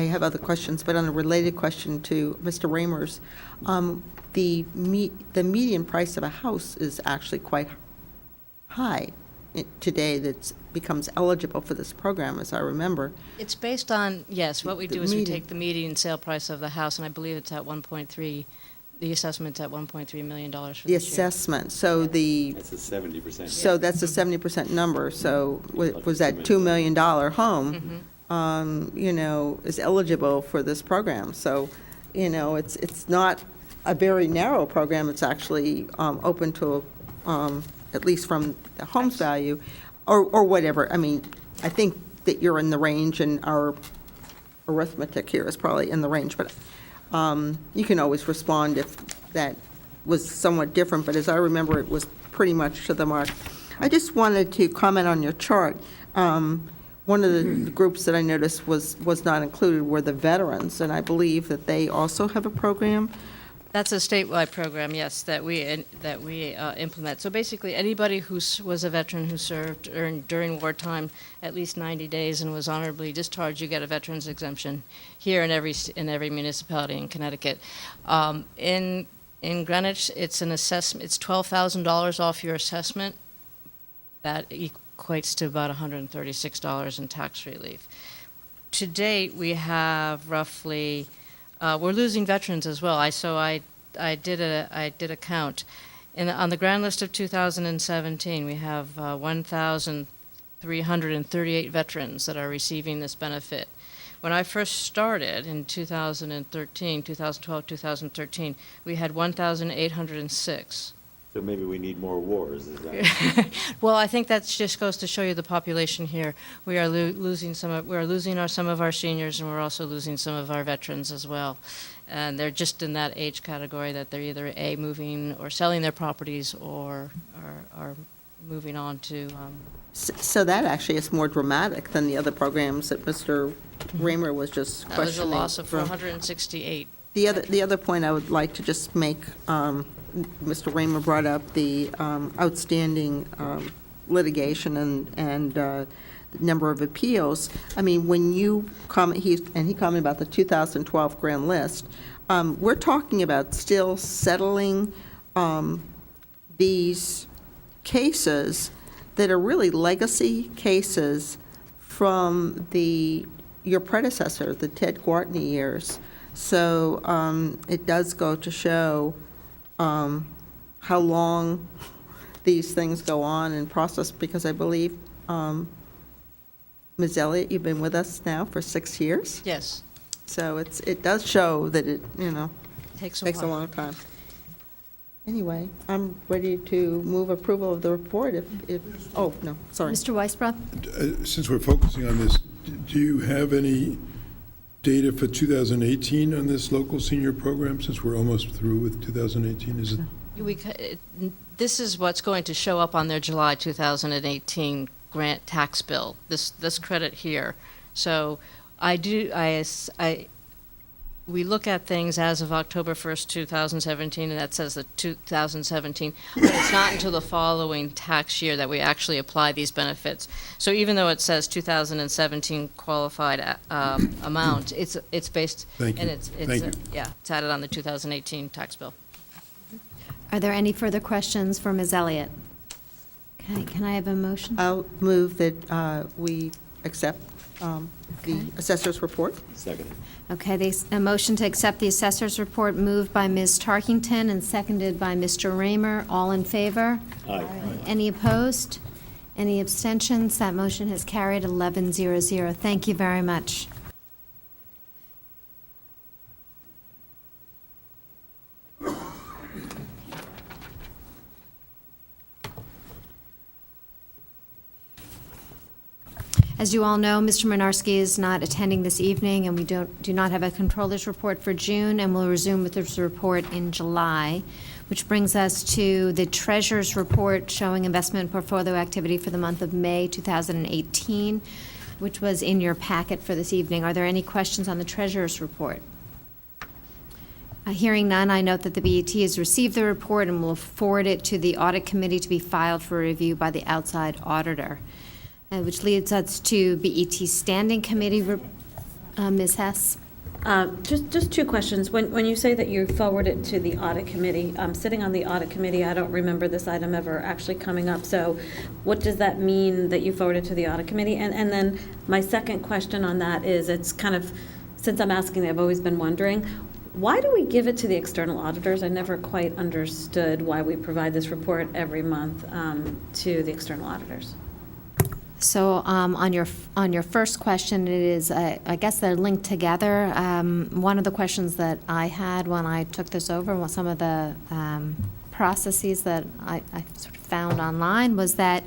have other questions, but on a related question to Mr. Raymer's, the median price of a house is actually quite high today that becomes eligible for this program, as I remember. It's based on, yes, what we do is we median. take the median sale price of the house, and I believe it's at 1.3, the assessment's at $1.3 million for this The year. assessment, so That's a 70%. so that's a 70% number, so was that $2 million home, is eligible for this program. So, it's not a very narrow program. It's actually open to, at least from the home's value, or whatever. I mean, I think that you're in the range, and our arithmetic here is probably in the range, but you can always respond if that was somewhat different, but as I remember, it was pretty much to the mark. I just wanted to comment on your chart. One of the groups that I noticed was not included were the veterans, and I believe that they also have a program. That's a statewide program, yes, that we implement. So basically, anybody who was a veteran who served during wartime at least 90 days and was honorably discharged, you get a veterans exemption here in every municipality in Connecticut. In Greenwich, it's an assessment. It's $12,000 off your assessment. That equates to about $136 in tax relief. To date, we have roughly. We're losing veterans as well. I did a count. On the grand list of 2017, we have 1,338 veterans that are receiving this benefit. When I first started in 2012, 2013, we had 1,806. So maybe we need more wars, is that? Well, I think that just goes to show you the population here. We are losing some of our seniors, and we're also losing some of our veterans as well. And they're just in that age category that they're either moving or selling their properties or are moving on to. So that actually is more dramatic than the other programs that Mr. Raymer was just That was a questioning. loss of 468. The other point I would like to just make, Mr. Raymer brought up the outstanding litigation and the number of appeals. I mean, when you comment, he commented about the 2012 grand list, we're talking about still settling these cases that are really legacy cases from your predecessor, the Ted Gwartney years. So it does go to show how long these things go on and process, because I believe, Ms. Elliott, you've been with us now for 6 years. Yes. So it does show that it, Takes a takes a while. long time. Anyway, I'm ready to move approval of the report oh, no, sorry. Mr. Weisbrot? Since we're focusing on this, do you have any data for 2018 on this local senior program, since we're almost through with 2018? Is it? This is what's going to show up on their July 2018 grant tax bill, this credit here. So we look at things as of October 1st, 2017, and that says the 2017, but it's not until the following tax year that we actually apply these benefits. So even though it says 2017 qualified amount, it's based, Thank you. and it's Thank you. yeah, it's added on the 2018 tax bill. Are there any further questions for Ms. Elliott? Okay, can I have a motion? I'll move that we accept the assessor's report. Second. Okay, a motion to accept the assessor's report moved by Ms. Tarkington and seconded by Mr. Raymer. All in favor? Aye. Any opposed? Any abstentions? That motion has carried 11-0-0. Thank you very much. As you all know, Mr. Mynarski is not attending this evening, and we do not have a controller's report for June, and we'll resume with this report in July, which brings us to the treasurer's report showing investment portfolio activity for the month of May 2018, which was in your packet for this evening. Are there any questions on the treasurer's report? Hearing none, I note that the BET has received the report and will forward it to the audit committee to be filed for review by the outside auditor. Which leads us to BET Standing Committee, Ms. Hess. Just two questions. When you say that you forward it to the audit committee, sitting on the audit committee, I don't remember this item ever actually coming up. So what does that mean that you forward it to the audit committee? And then my second question on that is, it's kind of, since I'm asking, I've always been wondering, why do we give it to the external auditors? I never quite understood why we provide this report every month to the external auditors. So on your first question, it is, I guess they're linked together. One of the questions that I had when I took this over, was some of the processes that I sort of found online, was that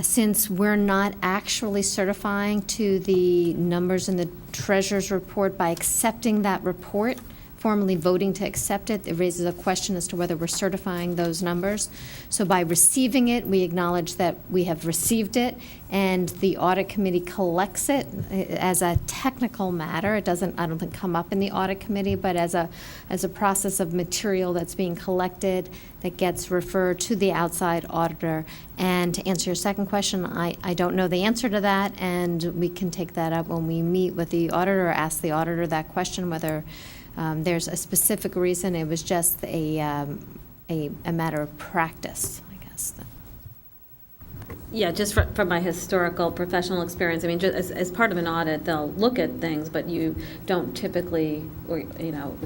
since we're not actually certifying to the numbers in the treasurer's report by accepting that report, formally voting to accept it, it raises a question as to whether we're certifying those numbers. So by receiving it, we acknowledge that we have received it, and the audit committee collects it as a technical matter. It doesn't, I don't think, come up in the audit committee, but as a process of material that's being collected that gets referred to the outside auditor. And to answer your second question, I don't know the answer to that, and we can take that up when we meet with the auditor, or ask the auditor that question, whether there's a specific reason. It was just a matter of practice, I guess. Yeah, just from my historical professional experience, I mean, just as part of an audit, they'll look at things, but you don't typically, or,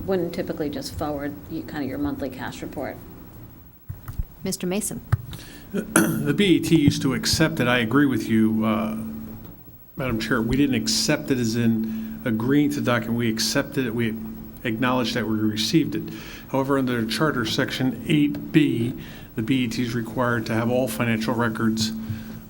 wouldn't typically just forward kind of your monthly cash report. Mr. Mason? The BET used to accept it. I agree with you, Madam Chair. We didn't accept it as in agreeing to the document. We accepted it. We acknowledged that we received it. However, under the Charter Section 8B, the BET is required to have all financial records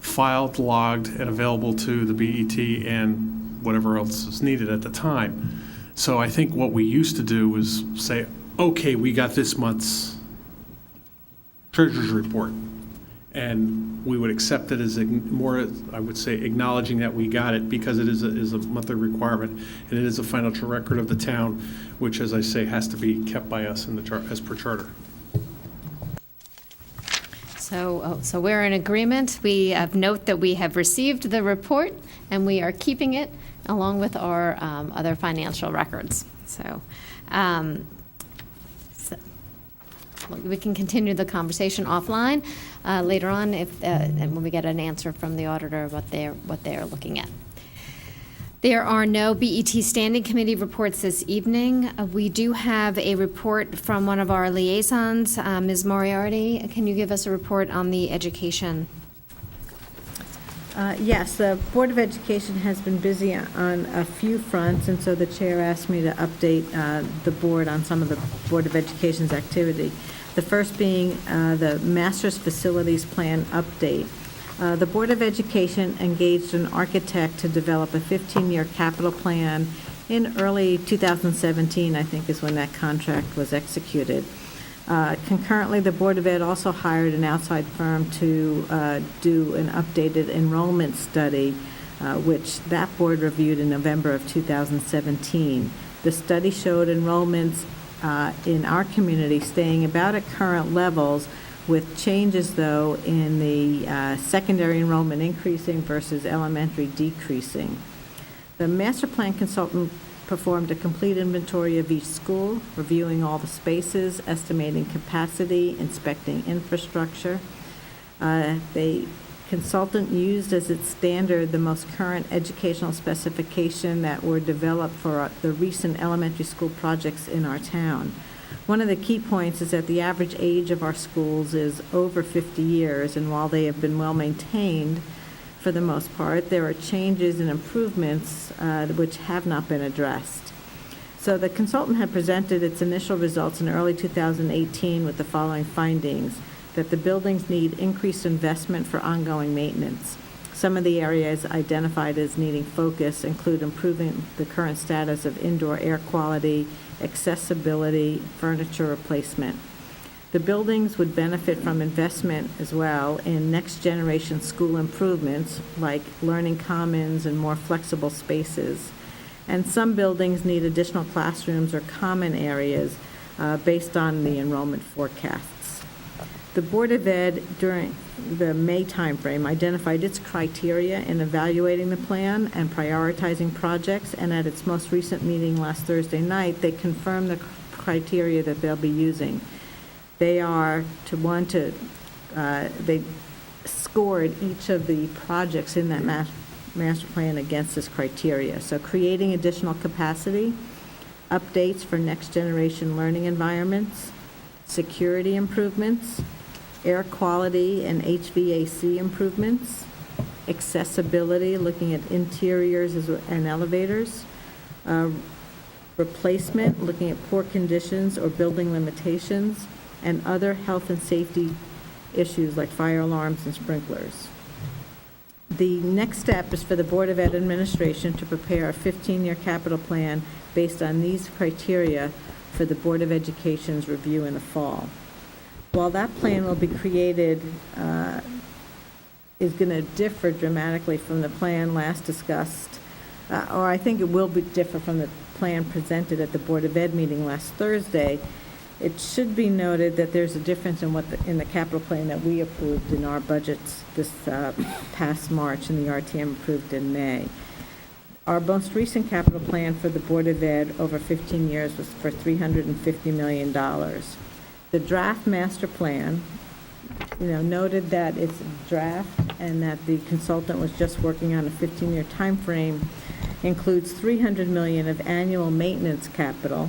filed, logged, and available to the BET and whatever else is needed at the time. So I think what we used to do was say, okay, we got this month's treasurer's report, and we would accept it as more, I would say, acknowledging that we got it, because it is a monthly requirement, and it is a financial record of the town, which, as I say, has to be kept by us in the as per charter. So we're in agreement. We have note that we have received the report, and we are keeping it along with our other financial records. So we can continue the conversation offline later on and when we get an answer from the auditor what they're looking at. There are no BET Standing Committee reports this evening. We do have a report from one of our liaisons, Ms. Moriarty. Can you give us a report on the education? Yes, the Board of Education has been busy on a few fronts, and so the chair asked me to update the board on some of the Board of Education's activity. The first being the Master's Facilities Plan update. The Board of Education engaged an architect to develop a 15-year capital plan in early 2017, I think is when that contract was executed. Concurrently, the Board of Ed also hired an outside firm to do an updated enrollment study, which that board reviewed in November of 2017. The study showed enrollments in our community staying about at current levels, with changes, though, in the secondary enrollment increasing versus elementary decreasing. The master plan consultant performed a complete inventory of each school, reviewing all the spaces, estimating capacity, inspecting infrastructure. The consultant used as its standard the most current educational specification that were developed for the recent elementary school projects in our town. One of the key points is that the average age of our schools is over 50 years, and while they have been well-maintained for the most part, there are changes and improvements which have not been addressed. So the consultant had presented its initial results in early 2018 with the following findings: that the buildings need increased investment for ongoing maintenance. Some of the areas identified as needing focus include improving the current status of indoor air quality, accessibility, furniture replacement. The buildings would benefit from investment as well in next-generation school improvements like learning commons and more flexible spaces. And some buildings need additional classrooms or common areas based on the enrollment forecasts. The Board of Ed, during the May timeframe, identified its criteria in evaluating the plan and prioritizing projects, and at its most recent meeting last Thursday night, they confirmed the criteria that they'll be using. They are they scored each of the projects in that master plan against this criteria. So creating additional capacity, updates for next generation learning environments, security improvements, air quality and HVAC improvements, accessibility, looking at interiors and elevators, replacement, looking at poor conditions or building limitations, and other health and safety issues like fire alarms and sprinklers. The next step is for the Board of Ed administration to prepare a 15-year capital plan based on these criteria for the Board of Education's review in the fall. While that plan will be created, is going to differ dramatically from the plan last discussed, or I think it will differ from the plan presented at the Board of Ed meeting last Thursday. It should be noted that there's a difference in in the capital plan that we approved in our budgets this past March and the RTM approved in May. Our most recent capital plan for the Board of Ed over 15 years was for $350 million. The draft master plan, noted that it's a draft and that the consultant was just working on a 15-year time frame, includes $300 million of annual maintenance capital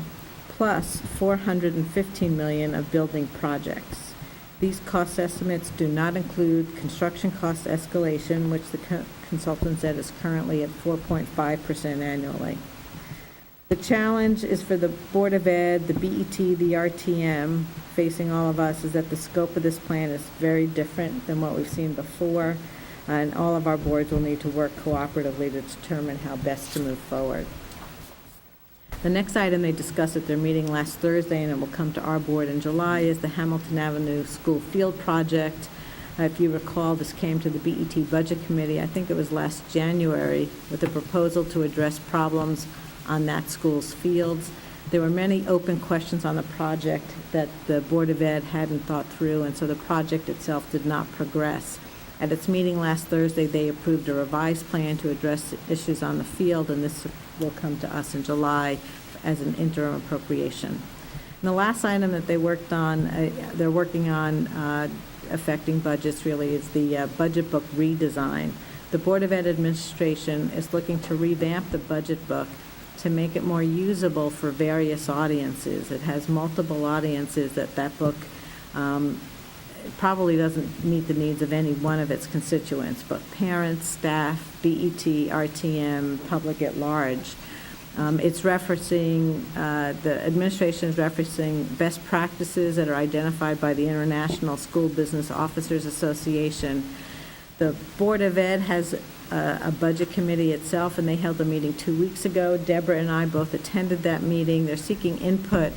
plus $415 million of building projects. These cost estimates do not include construction cost escalation, which the consultant said is currently at 4.5% annually. The challenge is for the Board of Ed, the BET, the RTM, facing all of us, is that the scope of this plan is very different than what we've seen before, and all of our boards will need to work cooperatively to determine how best to move forward. The next item they discussed at their meeting last Thursday, and it will come to our board in July, is the Hamilton Avenue School Field Project. If you recall, this came to the BET Budget Committee, I think it was last January, with a proposal to address problems on that school's fields. There were many open questions on the project that the Board of Ed hadn't thought through, and so the project itself did not progress. At its meeting last Thursday, they approved a revised plan to address issues on the field, and this will come to us in July as an interim appropriation. And the last item that they worked on, they're working on affecting budgets really, is the budget book redesign. The Board of Ed administration is looking to revamp the budget book to make it more usable for various audiences. It has multiple audiences that book probably doesn't meet the needs of any one of its constituents, but parents, staff, BET, RTM, public at large. It's referencing, the administration is referencing best practices that are identified by the International School Business Officers Association. The Board of Ed has a budget committee itself, and they held a meeting 2 weeks ago. Deborah and I both attended that meeting. They're seeking input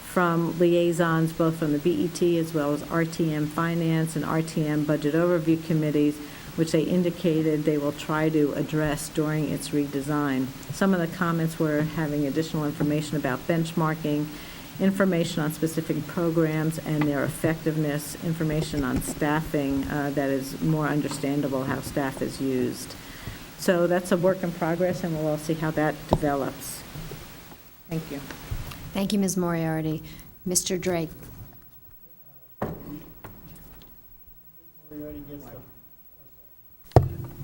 from liaisons, both from the BET as well as RTM Finance and RTM Budget Overview Committees, which they indicated they will try to address during its redesign. Some of the comments were having additional information about benchmarking, information on specific programs and their effectiveness, information on staffing that is more understandable how staff is used. So that's a work in progress, and we'll all see how that develops. Thank you. Thank you, Ms. Moriarty. Mr. Drake.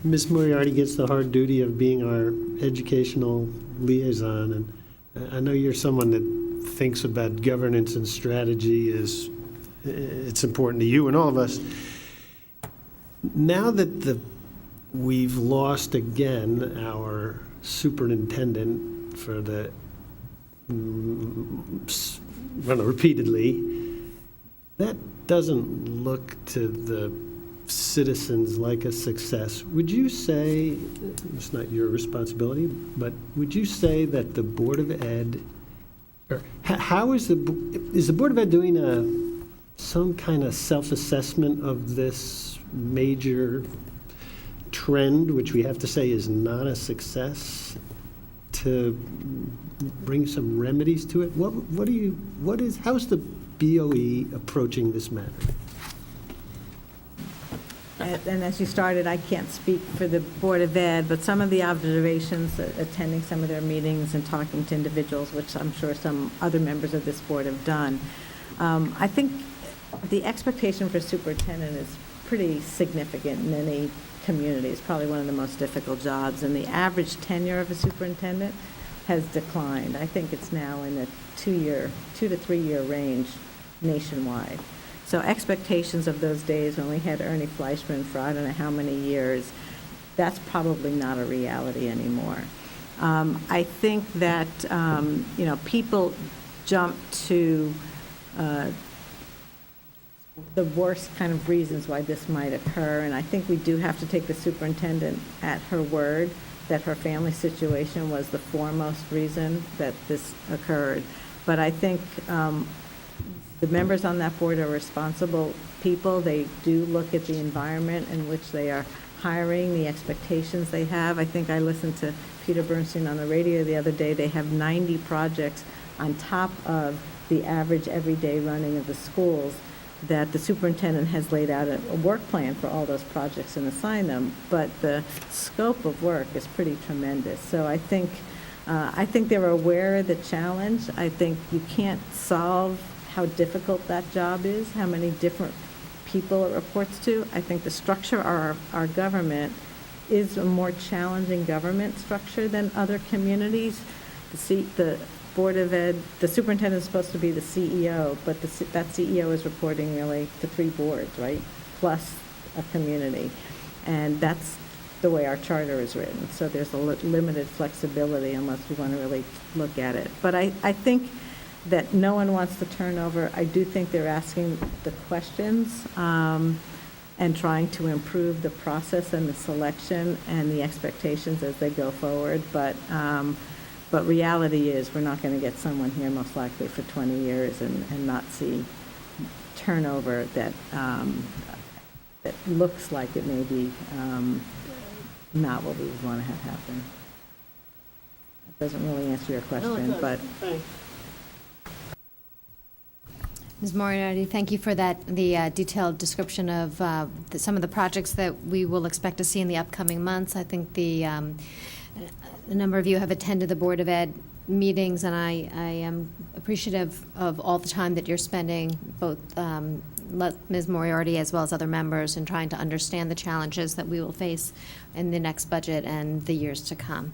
Ms. Moriarty gets the hard duty of being our educational liaison, and I know you're someone that thinks about governance and strategy it's important to you and all of us. Now that we've lost again our superintendent for the repeatedly, that doesn't look to the citizens like a success. Would you say, it's not your responsibility, but would you say that the Board of Ed, or how is the Board of Ed doing some kind of self-assessment of this major trend, which we have to say is not a success, to bring some remedies to it? How is the BOE approaching this matter? And as you started, I can't speak for the Board of Ed, but some of the observations, attending some of their meetings and talking to individuals, which I'm sure some other members of this board have done, I think the expectation for superintendent is pretty significant in any community. It's probably one of the most difficult jobs, and the average tenure of a superintendent has declined. I think it's now in the 2 to 3 year range nationwide. So expectations of those days when we had Ernie Fleischman for I don't know how many years that's probably not a reality anymore. I think that, people jump to the worst kind of reasons why this might occur, and I think we do have to take the superintendent at her word that her family situation was the foremost reason that this occurred. But I think the members on that board are responsible people. They do look at the environment in which they are hiring, the expectations they have. I think I listened to Peter Bernstein on the radio the other day. They have 90 projects on top of the average everyday running of the schools, that the superintendent has laid out a work plan for all those projects and assigned them, but the scope of work is pretty tremendous. So I think they're aware of the challenge. I think you can't solve how difficult that job is, how many different people it reports to. I think the structure of our government is a more challenging government structure than other communities. The Board of Ed, the superintendent is supposed to be the CEO, but that CEO is reporting really to 3 boards, right? Plus a community. And that's the way our charter is written. So there's a limited flexibility unless we want to really look at it. But I think that no one wants to turn over. I do think they're asking the questions and trying to improve the process and the selection and the expectations as they go forward. But reality is, we're not going to get someone here most likely for 20 years and not see turnover that looks like it may be not what we would want to have happen. That doesn't really answer your question, but. Ms. Moriarty, thank you for the detailed description of some of the projects that we will expect to see in the upcoming months. I think a number of you have attended the Board of Ed meetings, and I am appreciative of all the time that you're spending, both Ms. Moriarty as well as other members, in trying to understand the challenges that we will face in the next budget and the years to come.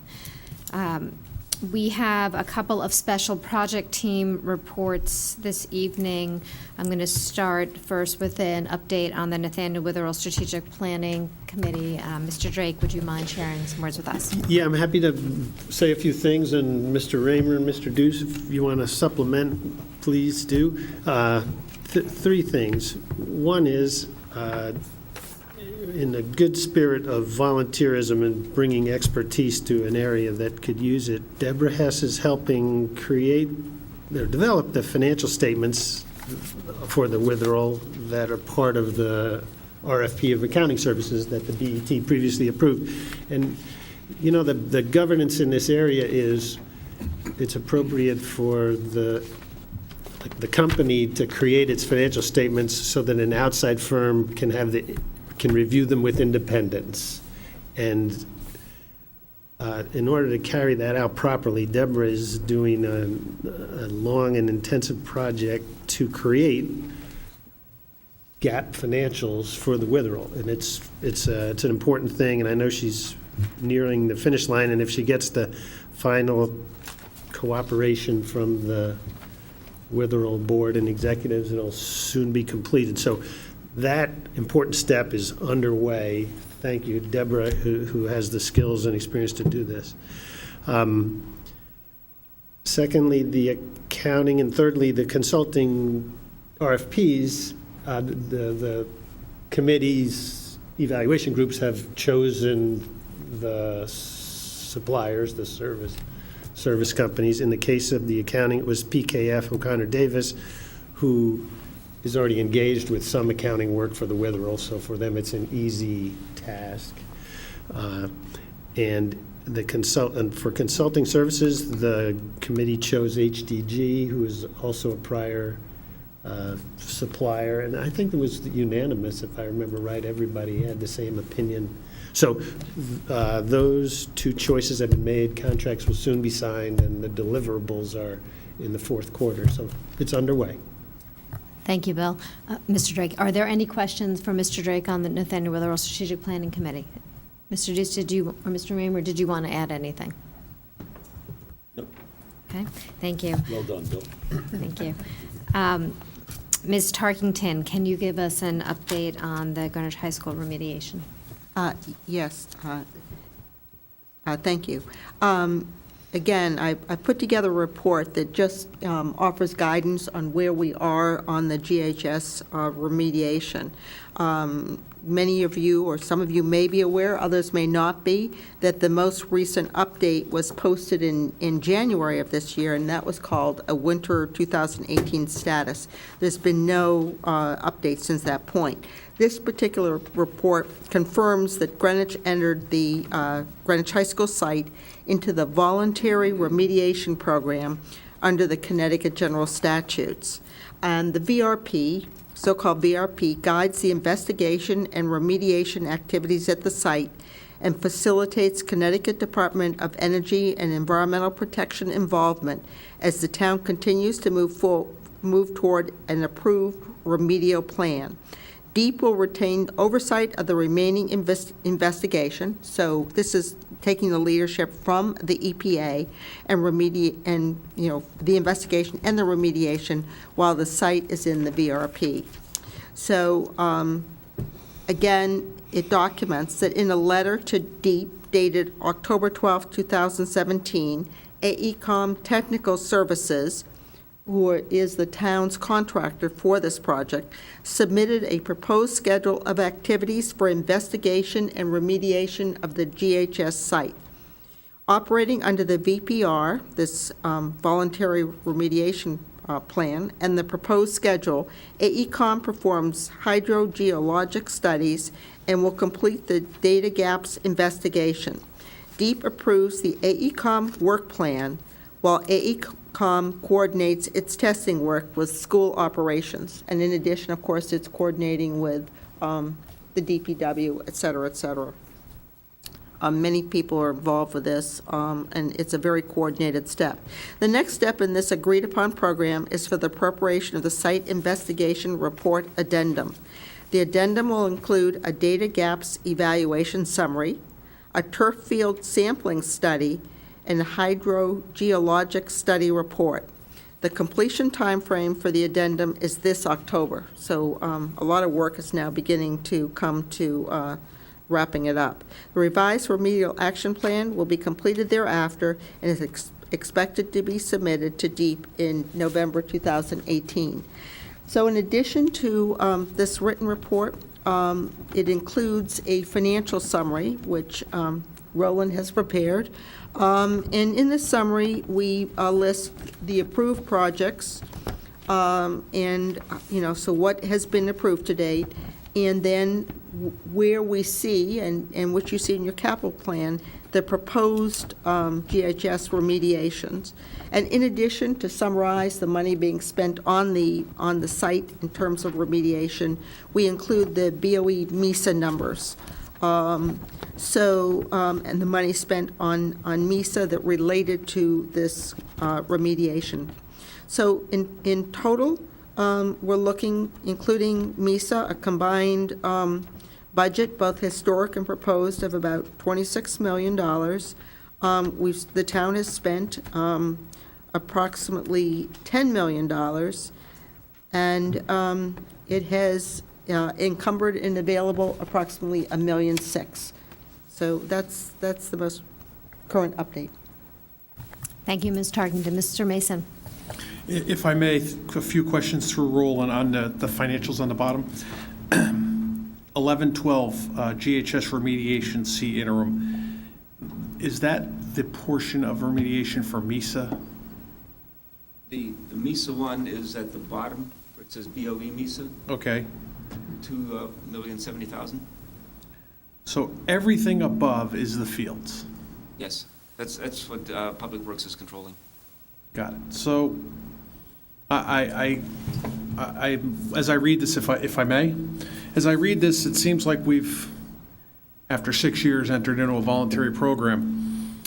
We have a couple of special project team reports this evening. I'm going to start first with an update on the Nathaniel Witherell Strategic Planning Committee. Mr. Drake, would you mind sharing some words with us? Yeah, I'm happy to say a few things, and Mr. Raymer and Mr. Deuce, if you want to supplement, please do. 3 things. One is, in a good spirit of volunteerism and bringing expertise to an area that could use it, Deborah Hess is helping develop the financial statements for the Witherell that are part of the RFP of accounting services that the BET previously approved. And, the governance in this area is, it's appropriate for the company to create its financial statements so that an outside firm can review them with independence. And in order to carry that out properly, Deborah is doing a long and intensive project to create GAAP financials for the Witherell. And it's an important thing, and I know she's nearing the finish line, and if she gets the final cooperation from the Witherell board and executives, it'll soon be completed. So that important step is underway. Thank you, Deborah, who has the skills and experience to do this. Secondly, the accounting, and thirdly, the consulting RFPs. The committee's evaluation groups have chosen the suppliers, the service companies. In the case of the accounting, it was PKF O'Connor Davis, who is already engaged with some accounting work for the Witherell, so for them it's an easy task. And for consulting services, the committee chose HDG, who is also a prior supplier, and I think it was unanimous, if I remember right. Everybody had the same opinion. So those 2 choices have been made. Contracts will soon be signed, and the deliverables are in the 4th quarter. So it's underway. Thank you, Bill. Mr. Drake, are there any questions for Mr. Drake on the Nathaniel Witherell Strategic Planning Committee? Mr. Deuce, or Mr. Raymer, did you want to add anything? No. Okay, thank you. Well done, Bill. Thank you. Ms. Tarkington, can you give us an update on the Greenwich High School remediation? Yes, thank you. Again, I put together a report that just offers guidance on where we are on the GHS remediation. Many of you, or some of you may be aware, others may not be, that the most recent update was posted in January of this year, and that was called a Winter 2018 Status. There's been no update since that point. This particular report confirms that Greenwich entered the Greenwich High School site into the voluntary remediation program under the Connecticut General Statutes. And the VRP, so-called VRP, guides the investigation and remediation activities at the site and facilitates Connecticut Department of Energy and Environmental Protection involvement as the town continues to move toward an approved remedial plan. DEEP will retain oversight of the remaining investigation, so this is taking the leadership from the EPA and the investigation and the remediation while the site is in the VRP. So again, it documents that in a letter to DEEP dated October 12, 2017, AECOM Technical Services, who is the town's contractor for this project, submitted a proposed schedule of activities for investigation and remediation of the GHS site. Operating under the VPR, this voluntary remediation plan, and the proposed schedule, AECOM performs hydrogeologic studies and will complete the data gaps investigation. DEEP approves the AECOM work plan, while AECOM coordinates its testing work with school operations. And in addition, of course, it's coordinating with the DPW, et cetera, et cetera. Many people are involved with this, and it's a very coordinated step. The next step in this agreed-upon program is for the preparation of the Site Investigation Report Addendum. The addendum will include a data gaps evaluation summary, a turf field sampling study, and a hydrogeologic study report. The completion timeframe for the addendum is this October, so a lot of work is now beginning to come to wrapping it up. The revised remedial action plan will be completed thereafter and is expected to be submitted to DEEP in November 2018. So in addition to this written report, it includes a financial summary, which Roland has prepared. And in this summary, we list the approved projects and, so what has been approved to date, and then where we see, and what you see in your capital plan, the proposed GHS remediations. And in addition, to summarize the money being spent on the site in terms of remediation, we include the BOE MISA numbers. And the money spent on MISA that related to this remediation. So in total, we're looking, including MISA, a combined budget, both historic and proposed, of about $26 million. The town has spent approximately $10 million, and it has encumbered and available approximately $1.6 million. So that's the most current update. Thank you, Ms. Tarkington. Mr. Mason. If I may, a few questions through Roland on the financials on the bottom. 1112 GHS remediation C interim. Is that the portion of remediation for MISA? The MISA one is at the bottom, where it says BOE MISA, Okay. $2,070,000. So everything above is the fields. Yes, that's what Public Works is controlling. Got it. So I as I read this, if I may, as I read this, it seems like we've, after 6 years, entered into a voluntary program.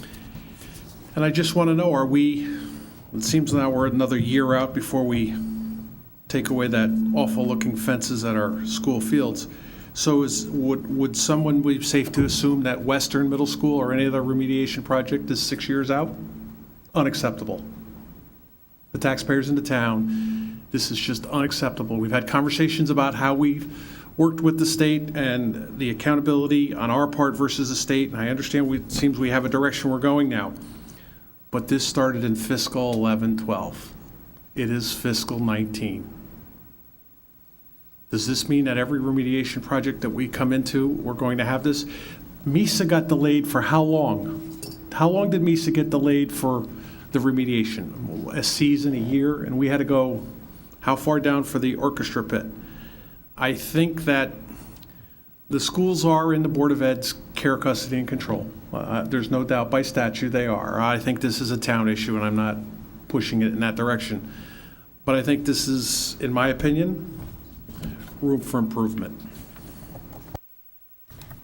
And I just want to know, it seems now we're another year out before we take away that awful-looking fences at our school fields. So would someone be safe to assume that Western Middle School or any other remediation project is 6 years out? Unacceptable. The taxpayers in the town, this is just unacceptable. We've had conversations about how we worked with the state and the accountability on our part versus the state, and I understand it seems we have a direction we're going now. But this started in fiscal 11-12. It is fiscal 19. Does this mean that every remediation project that we come into, we're going to have this? MESA got delayed for how long? How long did MESA get delayed for the remediation? A season, a year? And we had to go how far down for the orchestra pit? I think that the schools are in the Board of Ed's care, custody, and control. There's no doubt by statute they are. I think this is a town issue, and I'm not pushing it in that direction. But I think this is, in my opinion, room for improvement.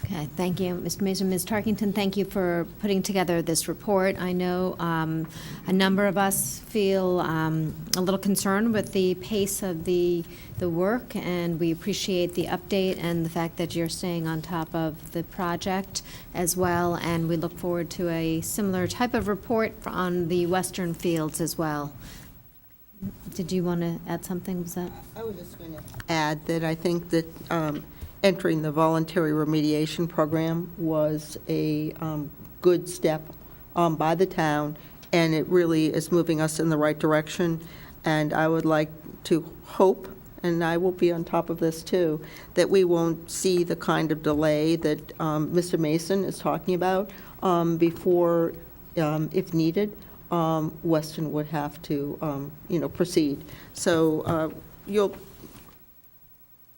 Okay, thank you, Mr. Mason. Ms. Tarkington, thank you for putting together this report. I know a number of us feel a little concerned with the pace of the work, and we appreciate the update and the fact that you're staying on top of the project as well, and we look forward to a similar type of report on the western fields as well. Did you want to add something? Was that? I was just going to add that I think that entering the voluntary remediation program was a good step by the town, and it really is moving us in the right direction. And I would like to hope, and I will be on top of this too, that we won't see the kind of delay that Mr. Mason is talking about before, if needed, Weston would have to, proceed. So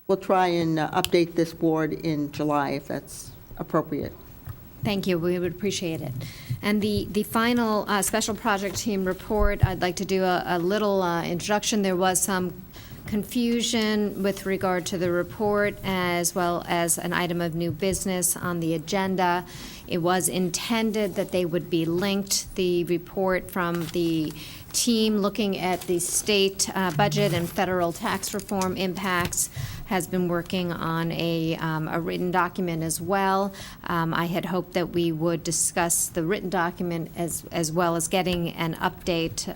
we'll try and update this board in July if that's appropriate. Thank you, we would appreciate it. And the final special project team report, I'd like to do a little introduction. There was some confusion with regard to the report as well as an item of new business on the agenda. It was intended that they would be linked. The report from the team looking at the state budget and federal tax reform impacts has been working on a written document as well. I had hoped that we would discuss the written document as well as getting an update,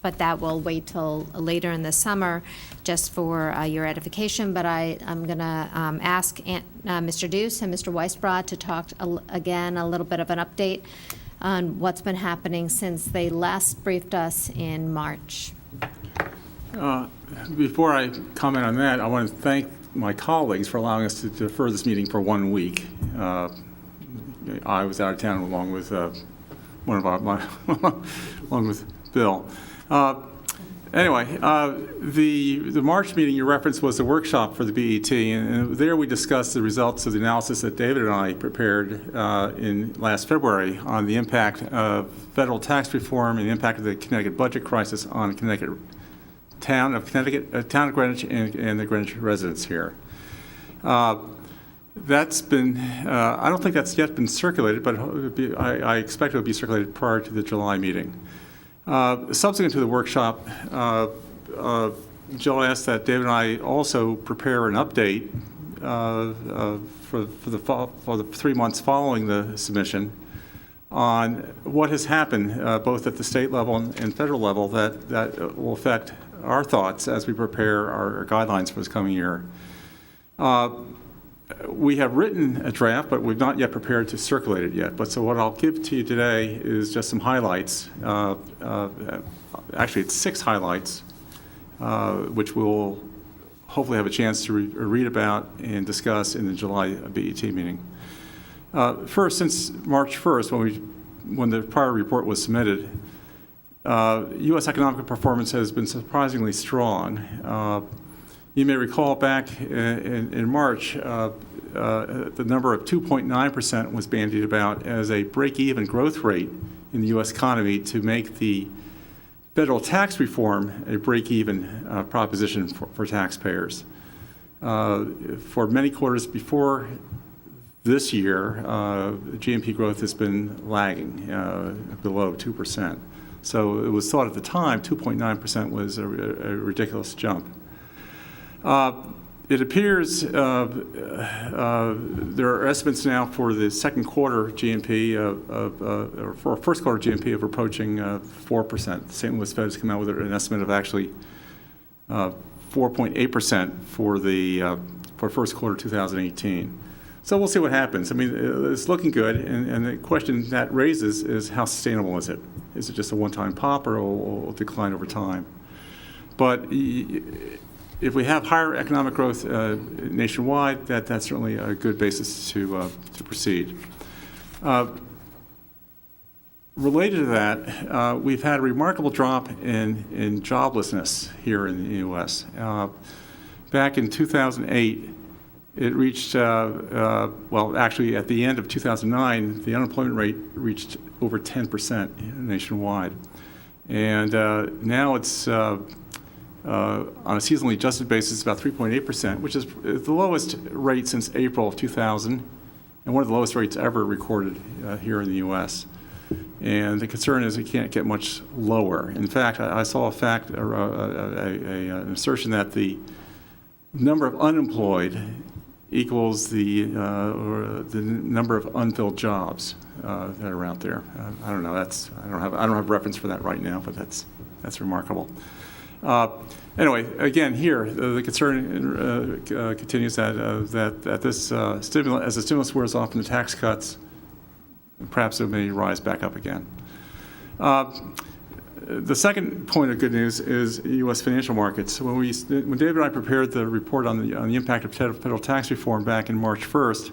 but that will wait till later in the summer just for your edification. But I'm going to ask Mr. Deuce and Mr. Weisbrod to talk again a little bit of an update on what's been happening since they last briefed us in March. Before I comment on that, I want to thank my colleagues for allowing us to defer this meeting for 1 week. I was out of town along with along with Bill. Anyway, the March meeting you referenced was the workshop for the BET, and there we discussed the results of the analysis that David and I prepared in last February on the impact of federal tax reform and the impact of the Connecticut budget crisis on Connecticut, town of Greenwich and the Greenwich residents here. That's been, I don't think that's yet been circulated, but I expect it will be circulated prior to the July meeting. Subsequent to the workshop, Jill asked that David and I also prepare an update for the 3 months following the submission on what has happened both at the state level and federal level that will affect our thoughts as we prepare our guidelines for this coming year. We have written a draft, but we've not yet prepared to circulate it yet. But so what I'll give to you today is just some highlights. Actually, it's 6 highlights, which we'll hopefully have a chance to read about and discuss in the July BET meeting. First, since March 1st, when the prior report was submitted, U.S. economic performance has been surprisingly strong. You may recall back in March, the number of 2.9% was bandied about as a break-even growth rate in the U.S. economy to make the federal tax reform a break-even proposition for taxpayers. For many quarters before this year, GNP growth has been lagging below 2%. So it was thought at the time 2.9% was a ridiculous jump. It appears there are estimates now for the second quarter GNP or for first quarter GNP of approaching 4%. St. Louis Fed has come out with an estimate of actually 4.8% for for first quarter 2018. So we'll see what happens. I mean, it's looking good, and the question that raises is how sustainable is it? Is it just a one-time pop, or will it decline over time? But if we have higher economic growth nationwide, that's certainly a good basis to proceed. Related to that, we've had a remarkable drop in joblessness here in the U.S. Back in 2008, it reached, well, actually, at the end of 2009, the unemployment rate reached over 10% nationwide. And now it's, on a seasonally adjusted basis, about 3.8%, which is the lowest rate since April of 2000, and one of the lowest rates ever recorded here in the U.S. And the concern is it can't get much lower. In fact, I saw a fact, an assertion that the number of unemployed equals the number of unfilled jobs that are out there. I don't know. I don't have reference for that right now, but that's remarkable. Anyway, again, here the concern continues that this stimulus, as the stimulus wears off and the tax cuts, perhaps it may rise back up again. The second point of good news is U.S. financial markets. When David and I prepared the report on the impact of federal tax reform back in March 1st,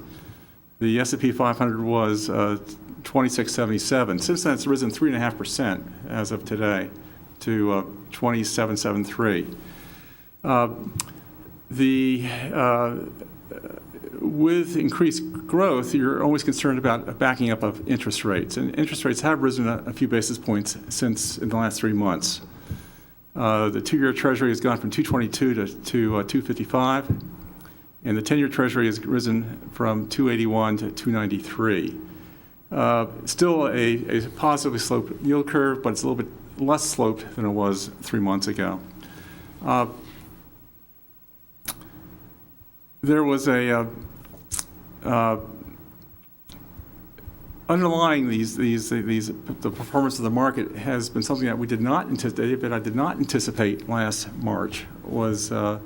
the S&P 500 was 2677. Since then, it's risen 3.5% as of today to 2773. With increased growth, you're always concerned about a backing up of interest rates. And interest rates have risen a few basis points since in the last 3 months. The 2-year Treasury has gone from 222 to 255, and the 10-year Treasury has risen from 281 to 293. Still a positively sloped yield curve, but it's a little bit less sloped than it was 3 months ago. There was a underlying the performance of the market has been something that we did not anticipate, but I did not anticipate last March, was the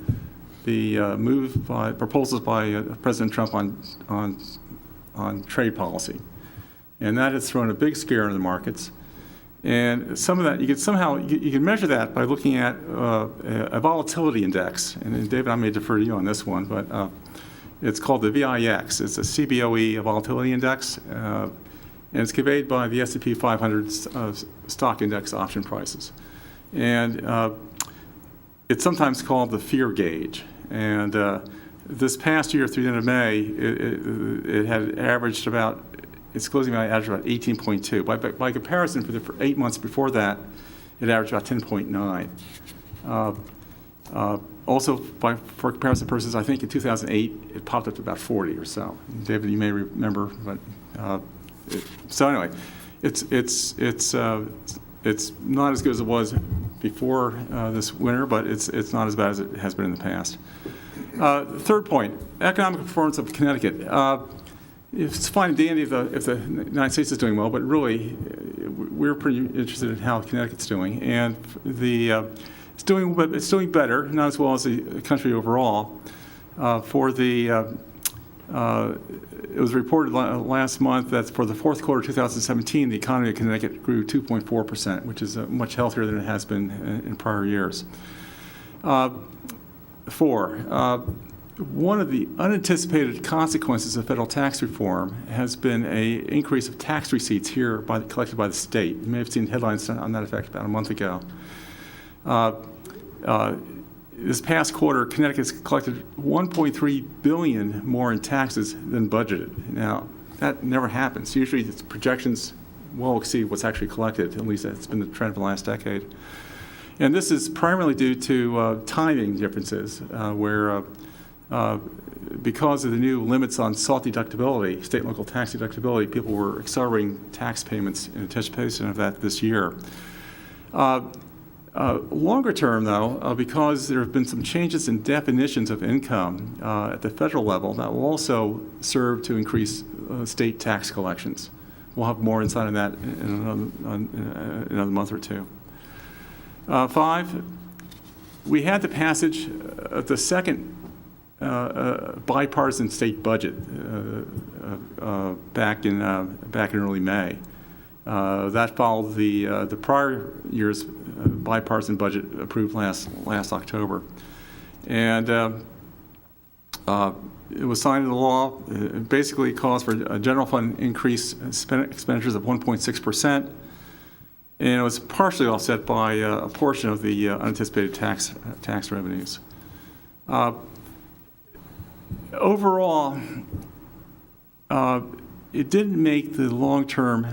move by proposals by President Trump on trade policy, and that has thrown a big scare into the markets. And some of that, you can measure that by looking at a volatility index. And David, I may defer to you on this one, but it's called the VIX. It's a CBOE volatility index, and it's conveyed by the S&P 500 stock index option prices. And it's sometimes called the fear gauge. And this past year, through the end of May, it had averaged about, its closing value averaged about 18.2. By comparison, for 8 months before that, it averaged about 10.9. Also, for comparison purposes, I think in 2008, it popped up to about 40 or so. David, you may remember, but so anyway, it's not as good as it was before this winter, but it's not as bad as it has been in the past. Third point, economic performance of Connecticut. It's fine and dandy if the United States is doing well, but really, we're pretty interested in how Connecticut's doing, and it's doing better, not as well as the country overall. It was reported last month that for the fourth quarter of 2017, the economy of Connecticut grew 2.4%, which is much healthier than it has been in prior years. One of the unanticipated consequences of federal tax reform has been an increase of tax receipts here collected by the state. You may have seen headlines on that effect about a month ago. This past quarter, Connecticut's collected $1.3 billion more in taxes than budgeted. Now, that never happens. Usually, its projections well exceed what's actually collected. At least that's been the trend for the last decade. And this is primarily due to timing differences, where because of the new limits on SALT deductibility, state and local tax deductibility, people were accelerating tax payments in anticipation of that this year. Longer term, though, because there have been some changes in definitions of income at the federal level, that will also serve to increase state tax collections. We'll have more insight on that in another month or two. 5, we had the passage of the second bipartisan state budget back in early May. That followed the prior year's bipartisan budget approved last October. And it was signed into law. It basically calls for a general fund increase expenditures of 1.6%, and it was partially offset by a portion of the unanticipated tax revenues. Overall, it didn't make the long-term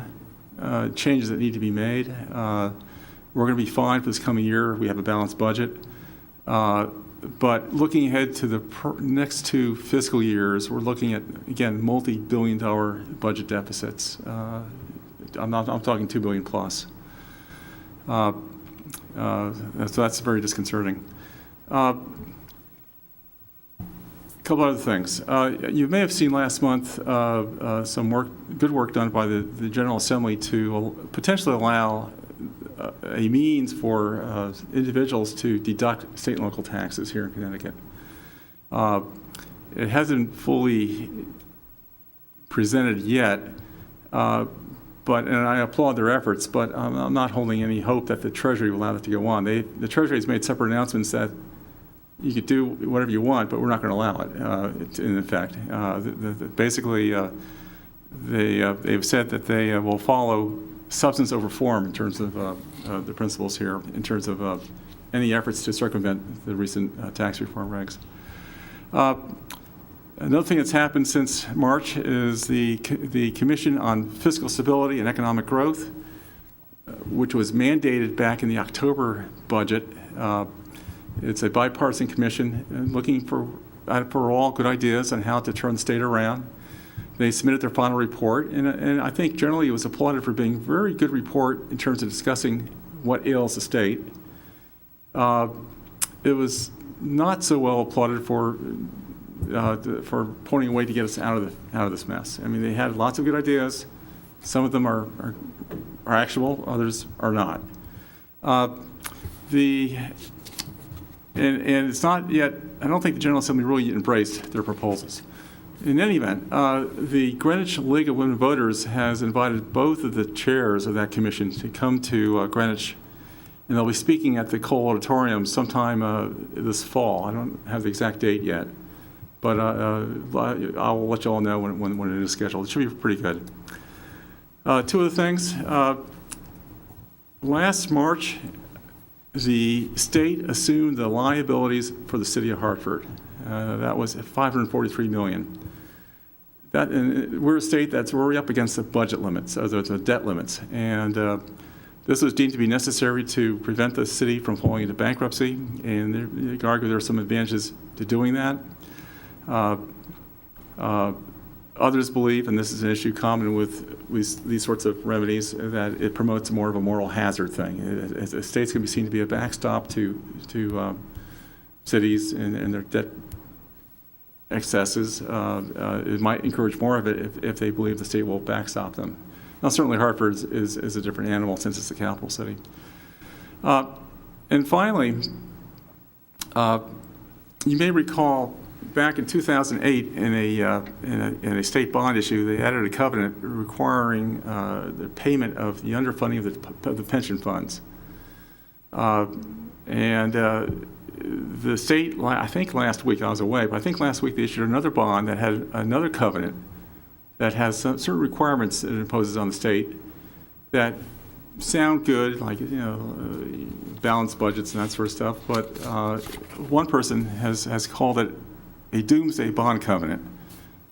changes that need to be made. We're going to be fine for this coming year. We have a balanced budget. But looking ahead to the next 2 fiscal years, we're looking at, again, multi-billion-dollar budget deficits. I'm talking $2 billion plus. So that's very disconcerting. A couple other things. You may have seen last month some good work done by the General Assembly to potentially allow a means for individuals to deduct state and local taxes here in Connecticut. It hasn't fully presented yet, and I applaud their efforts, but I'm not holding any hope that the Treasury will allow that to go on. The Treasury has made separate announcements that you could do whatever you want, but we're not going to allow it, in effect. Basically, they've said that they will follow substance over form in terms of the principles here, in terms of any efforts to circumvent the recent tax reform regs. Another thing that's happened since March is the Commission on Fiscal Stability and Economic Growth, which was mandated back in the October budget. It's a bipartisan commission looking for all good ideas on how to turn the state around. They submitted their final report, and I think generally it was applauded for being a very good report in terms of discussing what ails the state. It was not so well applauded for pointing a way to get us out of this mess. I mean, they had lots of good ideas. Some of them are actual, others are not. And it's not yet, I don't think the General Assembly really embraced their proposals. In any event, the Greenwich League of Women Voters has invited both of the chairs of that commission to come to Greenwich, and they'll be speaking at the Cole Auditorium sometime this fall. I don't have the exact date yet, but I'll let you all know when it is scheduled. It should be pretty good. 2 other things. Last March, the state assumed the liabilities for the city of Hartford. That was $543 million. We're a state that's already up against the budget limits, the debt limits, and this was deemed to be necessary to prevent the city from falling into bankruptcy, and they argue there are some advantages to doing that. Others believe, and this is an issue common with these sorts of remedies, that it promotes more of a moral hazard thing. States can be seen to be a backstop to cities and their debt excesses. It might encourage more of it if they believe the state will backstop them. Now, certainly Hartford is a different animal since it's the capital city. And finally, you may recall back in 2008 in a state bond issue, they added a covenant requiring the payment of the underfunding of the pension funds. The state, I think last week, I was away, but I think last week they issued another bond that had another covenant that has some certain requirements that it imposes on the state that sound good, like, balanced budgets and that sort of stuff, but one person has called it a doomsday bond covenant,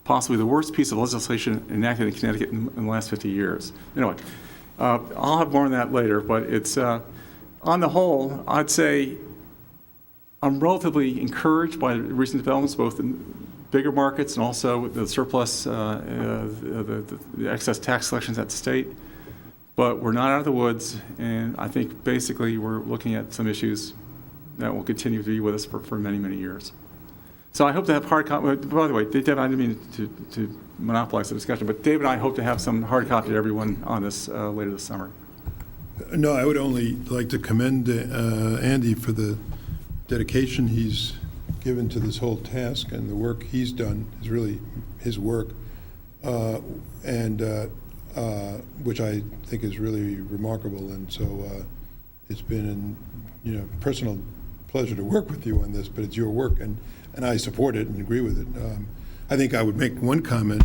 possibly the worst piece of legislation enacted in Connecticut in the last 50 years. Anyway, I'll have more on that later, but it's, on the whole, I'd say I'm relatively encouraged by recent developments, both in bigger markets and also the surplus, the excess tax collections at the state. But we're not out of the woods, and I think basically we're looking at some issues that will continue to be with us for many, many years. So I hope to have hard copy. By the way, David, I didn't mean to monopolize the discussion, but David and I hope to have some hard copy to everyone on this later this summer. No, I would only like to commend Andy for the dedication he's given to this whole task, and the work he's done is really his work, and which I think is really remarkable. And so it's been a personal pleasure to work with you on this, but it's your work, and I support it and agree with it. I think I would make one comment,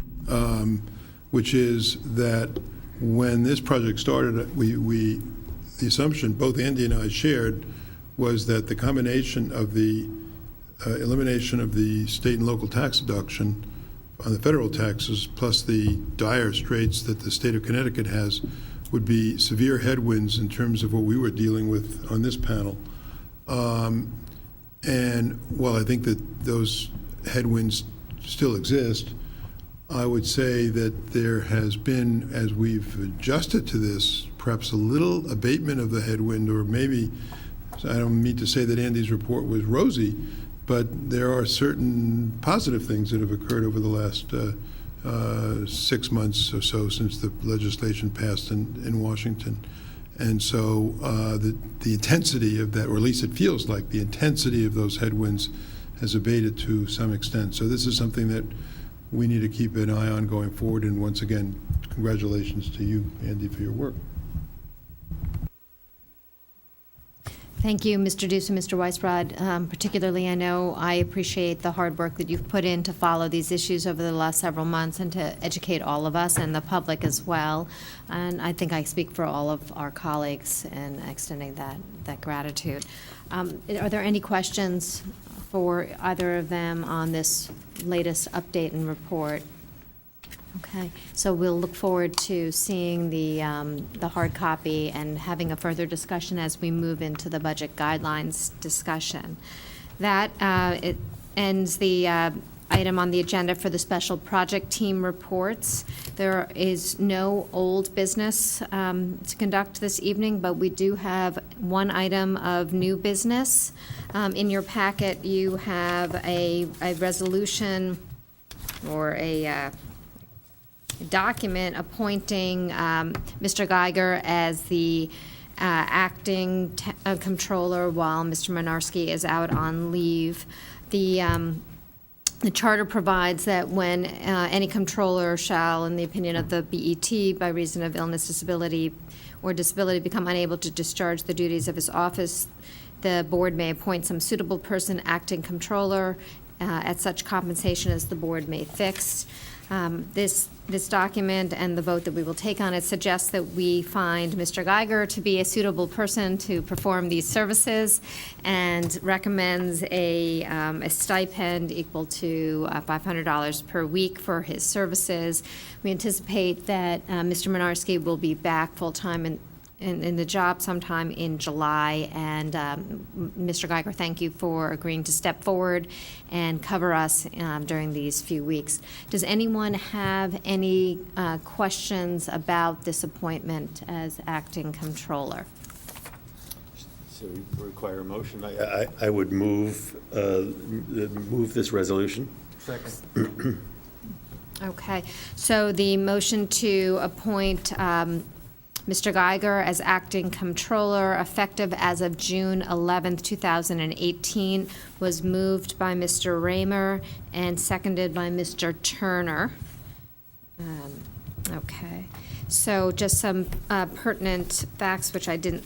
which is that when this project started, the assumption both Andy and I shared was that the combination of the elimination of the state and local tax deduction on the federal taxes, plus the dire straits that the state of Connecticut has, would be severe headwinds in terms of what we were dealing with on this panel. And while I think that those headwinds still exist, I would say that there has been, as we've adjusted to this, perhaps a little abatement of the headwind, or maybe, I don't mean to say that Andy's report was rosy, but there are certain positive things that have occurred over the last 6 months or so since the legislation passed in Washington. And so the intensity of that, or at least it feels like the intensity of those headwinds has abated to some extent. So this is something that we need to keep an eye on going forward. And once again, congratulations to you, Andy, for your work. Thank you, Mr. Duce and Mr. Weisbrod. Particularly, I know I appreciate the hard work that you've put in to follow these issues over the last several months and to educate all of us and the public as well. And I think I speak for all of our colleagues in extending that gratitude. Are there any questions for either of them on this latest update and report? Okay, so we'll look forward to seeing the hard copy and having a further discussion as we move into the budget guidelines discussion. That it ends the item on the agenda for the special project team reports. There is no old business to conduct this evening, but we do have one item of new business. In your packet, you have a resolution or a document appointing Mr. Geiger as the acting controller while Mr. Menarski is out on leave. The charter provides that when any controller shall, in the opinion of the BET, by reason of illness, disability, or disability, become unable to discharge the duties of his office, the board may appoint some suitable person acting controller at such compensation as the board may fix. This document and the vote that we will take on it suggests that we find Mr. Geiger to be a suitable person to perform these services and recommends a stipend equal to $500 per week for his services. We anticipate that Mr. Menarski will be back full-time in the job sometime in July. And Mr. Geiger, thank you for agreeing to step forward and cover us during these few weeks. Does anyone have any questions about this appointment as acting controller? So we require a motion. I would move this resolution. Second. Okay, so the motion to appoint Mr. Geiger as acting controller, effective as of June 11th, 2018, was moved by Mr. Raymer and seconded by Mr. Turner. Okay, so just some pertinent facts, which I didn't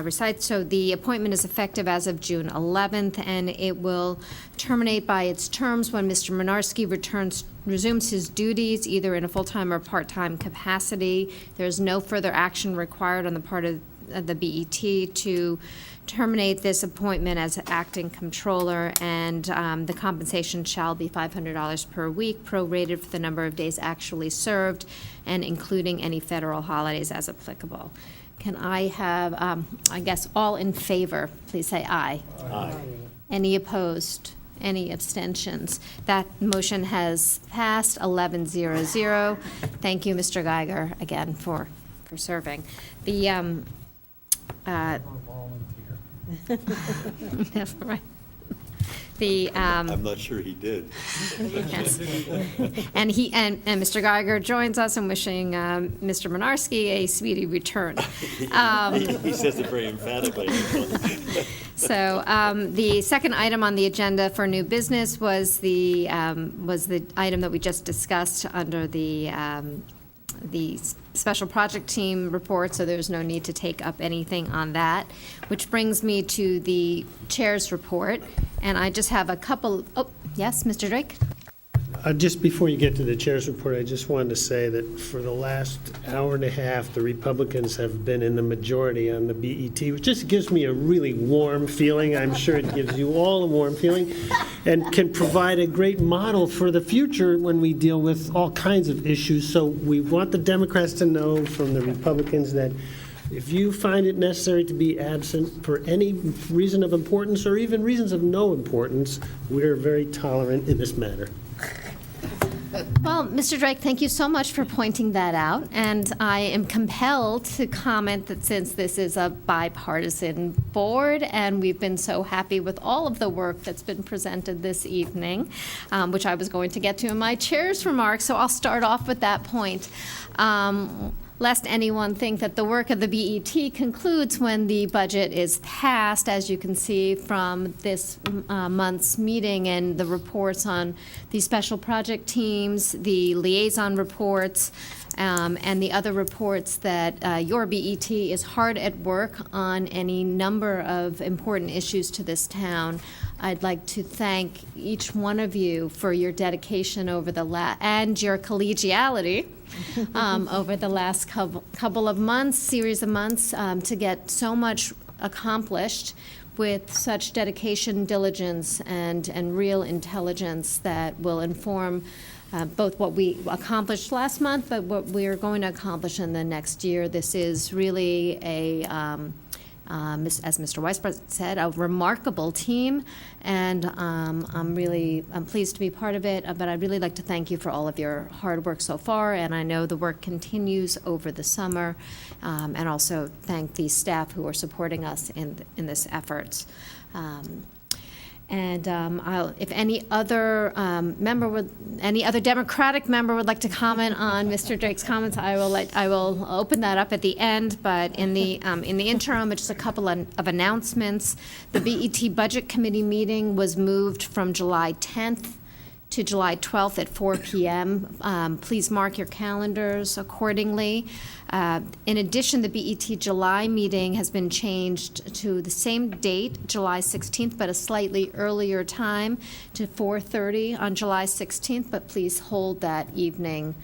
recite. So the appointment is effective as of June 11th, and it will terminate by its terms when Mr. Menarski resumes his duties, either in a full-time or part-time capacity. There's no further action required on the part of the BET to terminate this appointment as acting controller, and the compensation shall be $500 per week, prorated for the number of days actually served, and including any federal holidays as applicable. Can I have, I guess, all in favor, please say aye. Aye. Any opposed? Any abstentions? That motion has passed 11-0-0. Thank you, Mr. Geiger, again, for serving. The, That's right. I'm not sure he did. Yes. And Mr. Geiger joins us in wishing Mr. Menarski a speedy return. He says it very emphatically. So the second item on the agenda for new business was the item that we just discussed under the special project team report, so there's no need to take up anything on that, which brings me to the chair's report. And I just have a couple, yes, Mr. Drake? Just before you get to the chair's report, I just wanted to say that for the last hour and a half, the Republicans have been in the majority on the BET, which just gives me a really warm feeling. I'm sure it gives you all a warm feeling and can provide a great model for the future when we deal with all kinds of issues. So we want the Democrats to know from the Republicans that if you find it necessary to be absent for any reason of importance or even reasons of no importance, we're very tolerant in this matter. Well, Mr. Drake, thank you so much for pointing that out. And I am compelled to comment that since this is a bipartisan board and we've been so happy with all of the work that's been presented this evening, which I was going to get to in my chair's remarks, so I'll start off with that point. Lest anyone think that the work of the BET concludes when the budget is passed, as you can see from this month's meeting and the reports on the special project teams, the liaison reports, and the other reports that your BET is hard at work on any number of important issues to this town. I'd like to thank each one of you for your dedication over and your collegiality over the last couple of months, series of months, to get so much accomplished with such dedication, diligence, and real intelligence that will inform both what we accomplished last month, but what we are going to accomplish in the next year. This is really as Mr. Weisbrot said, a remarkable team, and I'm pleased to be part of it, but I'd really like to thank you for all of your hard work so far, and I know the work continues over the summer, and also thank the staff who are supporting us in this effort. If any other any other Democratic member would like to comment on Mr. Drake's comments, I will open that up at the end. But in the interim, just a couple of announcements. The BET Budget Committee meeting was moved from July 10th to July 12th at 4 p.m. Please mark your calendars accordingly. In addition, the BET July meeting has been changed to the same date, July 16th, but a slightly earlier time to 4:30 on July 16th, but please hold that evening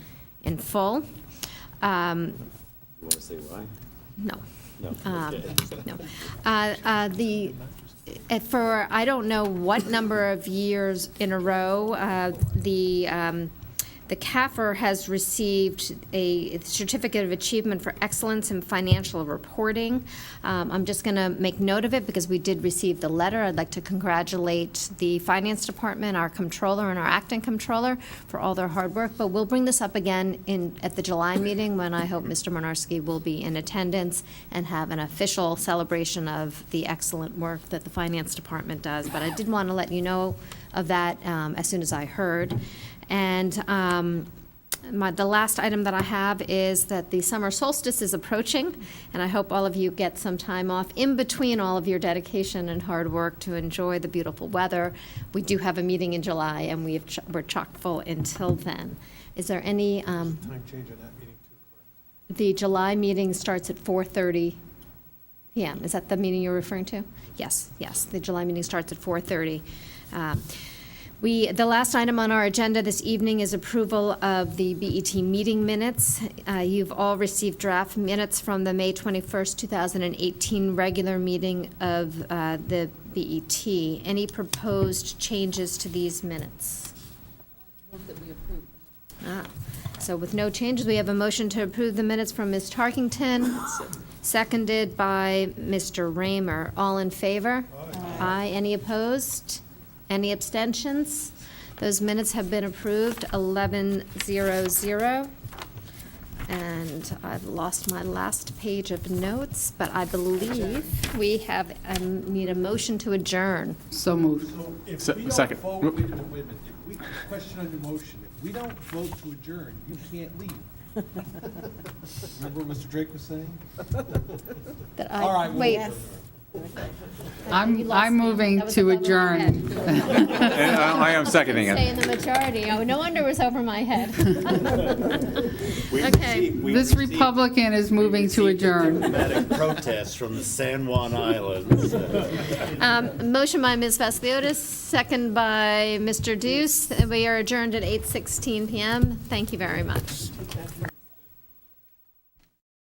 in full. You want to say why? No. No. Okay. For I don't know what number of years in a row, the CAFR has received a Certificate of Achievement for Excellence in Financial Reporting. I'm just going to make note of it because we did receive the letter. I'd like to congratulate the Finance Department, our Comptroller and our Acting Comptroller for all their hard work, but we'll bring this up again at the July meeting when I hope Mr. Menarski will be in attendance and have an official celebration of the excellent work that the Finance Department does. But I did want to let you know of that as soon as I heard. And the last item that I have is that the summer solstice is approaching, and I hope all of you get some time off in between all of your dedication and hard work to enjoy the beautiful weather. We do have a meeting in July, and we're chock full until then. Is there any? Time change on that meeting too. The July meeting starts at 4:30 p.m. Is that the meeting you're referring to? Yes. The July meeting starts at 4:30. The last item on our agenda this evening is approval of the BET meeting minutes. You've all received draft minutes from the May 21st, 2018 regular meeting of the BET. Any proposed changes to these minutes? Move that we approve. So with no changes, we have a motion to approve the minutes from Ms. Tarkington, seconded by Mr. Raymer. All in favor? Aye. Any opposed? Any abstentions? Those minutes have been approved, 11-0-0. And I've lost my last page of notes, but I believe we have, need a motion to adjourn. So moved. Second. Wait a minute. Question on your motion. If we don't vote to adjourn, you can't leave. Remember what Mr. Drake was saying? That All right, well- wait. I'm moving to adjourn. And I am seconding Stay it. in the majority. Oh, no wonder it was over my head. Okay. This Republican is moving to adjourn. Diplomatic protests from the San Juan Islands. Motion by Ms. Vasiliotis, second by Mr. Deuce. We are adjourned at 8:16 PM. Thank you very much.